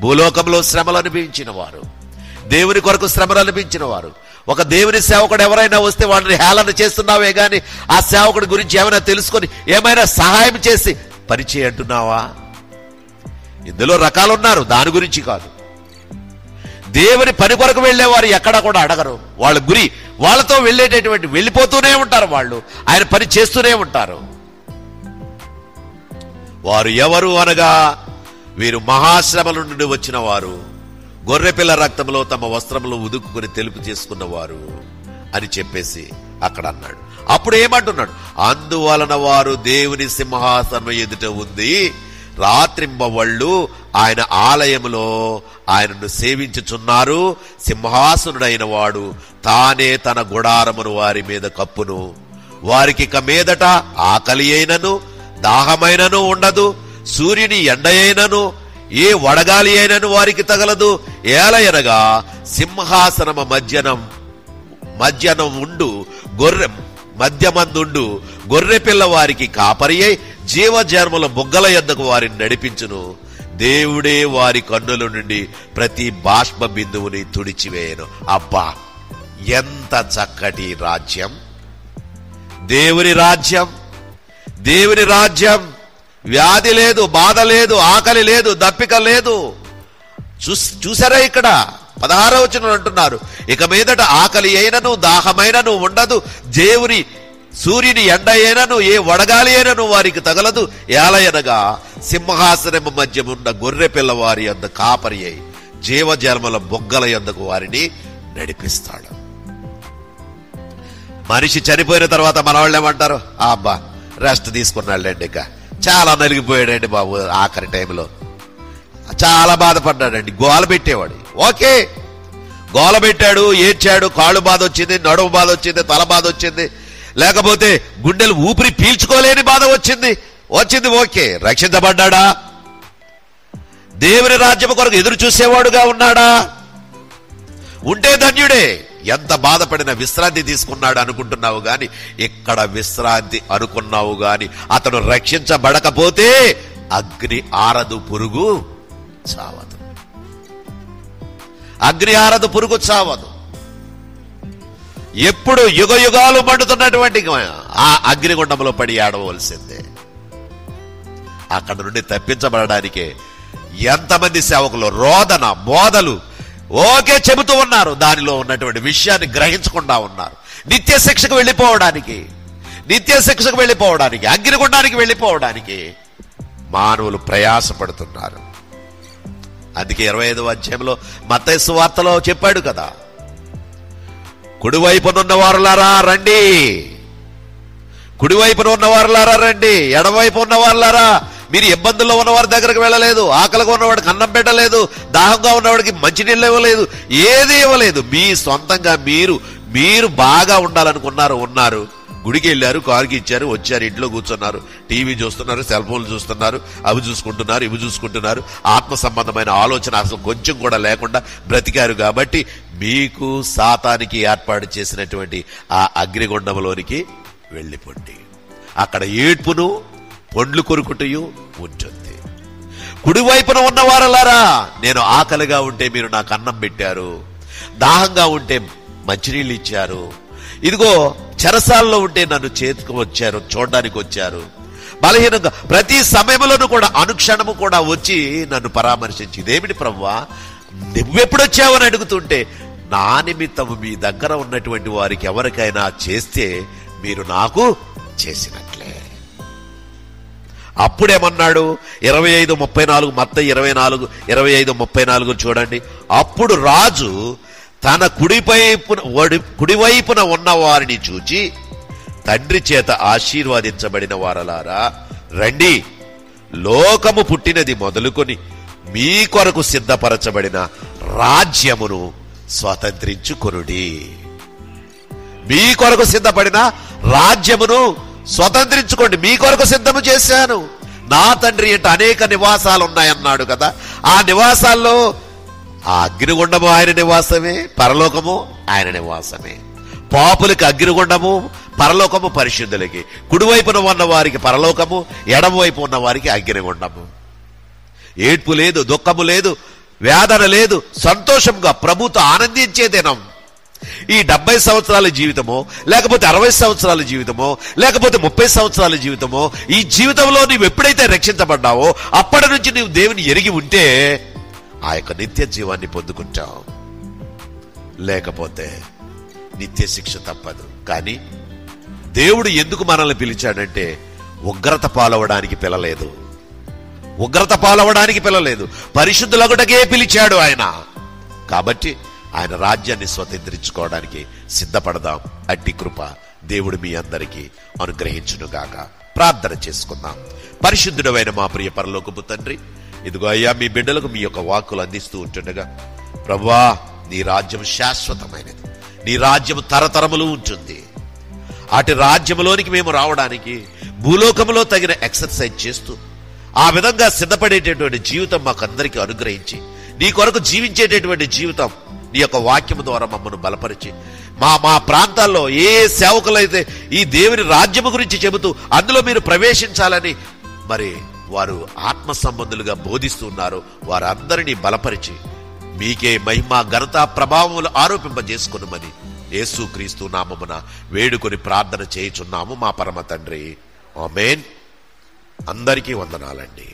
Speaker 1: భూలోకంలో శ్రమలు అనుభవించిన వారు, దేవుని కొరకు శ్రమలు అనిపించిన వారు. ఒక దేవుని సేవకుడు ఎవరైనా వస్తే వాడిని హేళన చేస్తున్నావే గాని ఆ సేవకుడి గురించి ఏమైనా తెలుసుకొని ఏమైనా సహాయం చేసి పరిచయం అంటున్నావా? ఇందులో రకాలు ఉన్నారు, దాని గురించి కాదు. దేవుని పని కొరకు వెళ్లేవారు ఎక్కడా కూడా అడగరు. వాళ్ళ గురి, వాళ్ళతో వెళ్ళేటటువంటి వెళ్ళిపోతూనే ఉంటారు, వాళ్ళు ఆయన పని చేస్తూనే ఉంటారు. వారు ఎవరు అనగా, వీరు మహాశ్రమల నుండి వచ్చిన వారు, గొర్రెపిల్ల రక్తంలో తమ వస్త్రములు ఉదుక్కుని తెలుపు చేసుకున్నవారు అని చెప్పేసి అక్కడ అన్నాడు. అప్పుడు ఏమంటున్నాడు? అందువలన వారు దేవుని సింహాసనం ఎదుట ఉంది, రాత్రింబవళ్ళు ఆయన ఆలయములో ఆయనను సేవించుచున్నారు. సింహాసనుడైన వాడు తానే తన గుడారమును వారి మీద కప్పును. వారికి ఇక మీదట ఆకలి అయినను దాహమైనను ఉండదు. సూర్యుని ఎండ అయినను ఏ వడగాలి అయినను వారికి తగలదు. ఏలయనగా సింహాసనము మధ్యనం ఉండు మధ్యమందుండు గొర్రె పిల్ల వారికి కాపరి అయి జీవజన్మల బుగ్గల యొద్దకు వారిని నడిపించును. దేవుడే వారి కన్నుల నుండి ప్రతి బాష్ప బిందువుని తుడిచివేయను. అబ్బా, ఎంత చక్కటి రాజ్యం! దేవుని రాజ్యం, దేవుని రాజ్యం. వ్యాధి లేదు, బాధ లేదు, ఆకలి లేదు, దప్పిక లేదు. చూసారా ఇక్కడ 16వ వచనం అంటున్నారు, ఇక మీదట ఆకలి అయినను దాహమైనను ఉండదు. సూర్యుని ఎండ అయినను ఏ వడగాలి అయినను వారికి తగలదు. ఏలయనగా సింహాసనము మధ్యమున్న గొర్రె పిల్లవారి యొద్ద కాపరి అయి జీవజన్మల బొగ్గల యొద్దకు వారిని నడిపిస్తాడు. మనిషి చనిపోయిన తర్వాత మన వాళ్ళు ఏమంటారు? అబ్బా, రెస్ట్ తీసుకున్నాళ్ళండి, ఇక చాలా నలిగిపోయాడండి బాబు, ఆఖరి టైంలో చాలా బాధపడ్డాడండి. గోల పెట్టేవాడు. ఓకే, గోల పెట్టాడు, ఏడ్చాడు, కాళ్ళు బాధ వచ్చింది, నడుము బాధ వచ్చింది, తల బాధ వచ్చింది, లేకపోతే గుండెలు ఊపిరి పీల్చుకోలేని బాధ వచ్చింది. ఓకే, రక్షించబడ్డా? దేవుని రాజ్యం కొరకు ఎదురు చూసేవాడుగా ఉన్నాడా? ఉంటే ధన్యుడే. ఎంత బాధపడిన విశ్రాంతి తీసుకున్నాడు అనుకుంటున్నావు గాని, ఇక్కడ విశ్రాంతి అనుకున్నావు గాని అతను రక్షించబడకపోతే అగ్ని ఆరదు, పురుగు చావదు. అగ్ని ఆరదు, పురుగు చావదు. ఎప్పుడు యుగ యుగాలు మండుతున్నటువంటి ఆ అగ్నిగుండంలో పడి ఆడవలసిందే. అక్కడ నుండి తప్పించబడడానికే ఎంతమంది సేవకులు రోదన బోధలు ఓకే చెబుతూ ఉన్నారు, దానిలో ఉన్నటువంటి విషయాన్ని గ్రహించకుండా ఉన్నారు. నిత్య శిక్షకు వెళ్ళిపోవడానికి అగ్నిగుండానికి వెళ్ళిపోవడానికి మానవులు ప్రయాసపడుతున్నారు. అందుకే 25వ అధ్యాయంలో మత్తయి సువార్తలో చెప్పాడు కదా, కుడివైపున ఉన్నవారులారా రండి, కుడివైపున ఉన్నవారులారా రండి, ఎడవైపు ఉన్నవారులారా. మీరు ఇబ్బందుల్లో ఉన్నవారి దగ్గరకు వెళ్ళలేదు, ఆకలిగా ఉన్నవాడికి అన్నం పెట్టలేదు, దాహంగా ఉన్నవాడికి మంచినీళ్ళు ఇవ్వలేదు, ఏది ఇవ్వలేదు. మీ సొంతంగా మీరు బాగా ఉన్నారు. గుడికి వెళ్ళారు, కారుకి ఇచ్చారు, వచ్చారు, ఇంట్లో కూర్చున్నారు, టీవీ చూస్తున్నారు, సెల్ ఫోన్లు చూస్తున్నారు, అవి చూసుకుంటున్నారు, ఇవి చూసుకుంటున్నారు. ఆత్మ సంబంధమైన ఆలోచన అసలు కొంచెం కూడా లేకుండా బ్రతికారు. కాబట్టి మీకు సాతానికి ఏర్పాటు చేసినటువంటి ఆ అగ్నిగుండంలోనికి వెళ్ళిపోండి. అక్కడ ఏడ్పును పండ్లు కొరుకుటయు ఉంటుంది. కుడివైపున ఉన్నవారలారా, నేను ఆకలిగా ఉంటే మీరు నాకు అన్నం పెట్టారు, దాహంగా ఉంటే మంచినీళ్ళు ఇచ్చారు, ఇదిగో చెరసాల్లో ఉంటే నన్ను చేతికి వచ్చారు, చూడడానికి వచ్చారు, బలహీనంగా ప్రతి సమయంలోనూ కూడా అనుక్షణము కూడా వచ్చి నన్ను పరామర్శించి, ఇదేమిటి ప్రభువా నువ్వెప్పుడొచ్చావని అడుగుతుంటే, నా నిమిత్తము మీ దగ్గర ఉన్నటువంటి వారికి ఎవరికైనా చేస్తే మీరు నాకు చేసినట్లే. అప్పుడేమన్నాడు? 25:34 మత్తయి 25:34 చూడండి. అప్పుడు రాజు తన కుడివైపున ఉన్న వారిని చూచి, తండ్రి చేత ఆశీర్వాదించబడిన వారలారా రండి, లోకము పుట్టినది మొదలుకొని మీ కొరకు సిద్ధపరచబడిన రాజ్యమును స్వతంత్రించుకొనుడి. మీ కొరకు సిద్ధపడిన రాజ్యమును స్వతంత్రించుకోండి. మీ కొరకు సిద్ధము చేశాను. నా తండ్రి అంటే అనేక నివాసాలు ఉన్నాయన్నాడు కదా. ఆ నివాసాల్లో ఆ అగ్నిగుండము ఆయన నివాసమే, పరలోకము ఆయన నివాసమే. పాపులకి అగ్నిగుండము, పరలోకము పరిశుద్ధులకి. కుడివైపున ఉన్న వారికి పరలోకము, ఎడమవైపు ఉన్న వారికి అగ్నిగుండము. ఏడ్పు లేదు, దుఃఖము లేదు, వేదన లేదు, సంతోషంగా ప్రభుతో ఆనందించే దినం. ఈ 70 సంవత్సరాల జీవితమో, లేకపోతే 60 సంవత్సరాల జీవితమో, లేకపోతే 30 సంవత్సరాల జీవితమో, ఈ జీవితంలో నువ్వు ఎప్పుడైతే రక్షించబడ్డావో అప్పటి నుంచి నువ్వు దేవుని ఎరిగి ఉంటే ఆ యొక్క నిత్య జీవాన్ని పొందుకుంటావు. లేకపోతే నిత్య శిక్ష తప్పదు. కానీ దేవుడు ఎందుకు మనల్ని పిలిచాడంటే ఉగ్రత పాలవడానికి పిలలేదు, పరిశుద్ధులగుటకే పిలిచాడు ఆయన. కాబట్టి ఆయన రాజ్యాన్ని స్వతంత్రించుకోవడానికి సిద్ధపడదాం. అట్టి కృప దేవుడు మీ అందరికీ అనుగ్రహించునుగాక. ప్రార్థన చేసుకుందాం. పరిశుద్ధుడైన మా ప్రియ పరలోకపు తండ్రి, ఇదిగో అయ్యా, మీ బిడ్డలకు మీ యొక్క వాక్కులు అందిస్తూ ఉంటుండగా, ప్రభువా, నీ రాజ్యం శాశ్వతమైనది, నీ రాజ్యం తరతరములు ఉంటుంది. అటు రాజ్యములోనికి మేము రావడానికి భూలోకములో తగిన ఎక్సర్సైజ్ చేస్తూ ఆ విధంగా సిద్ధపడేటటువంటి జీవితం మాకందరికీ అనుగ్రహించి, నీ కొరకు జీవించేటటువంటి జీవితం నీ యొక్క వాక్యము ద్వారా మమ్మల్ని బలపరిచి, మా ప్రాంతాల్లో ఏ సేవకులైతే ఈ దేవుని రాజ్యము గురించి చెబుతూ అందులో మీరు ప్రవేశించాలని మరి వారు ఆత్మ సంబంధులుగా బోధిస్తున్నారు, వారందరినీ బలపరిచి మీకే మహిమ, ఘనత, ప్రభావములు ఆరోపింపజేసుకున్నామని యేసుక్రీస్తు నామమున వేడుకొని ప్రార్థన చేయుచున్నాము మా పరమ తండ్రి. ఆమేన్. అందరికీ వందనాలండి.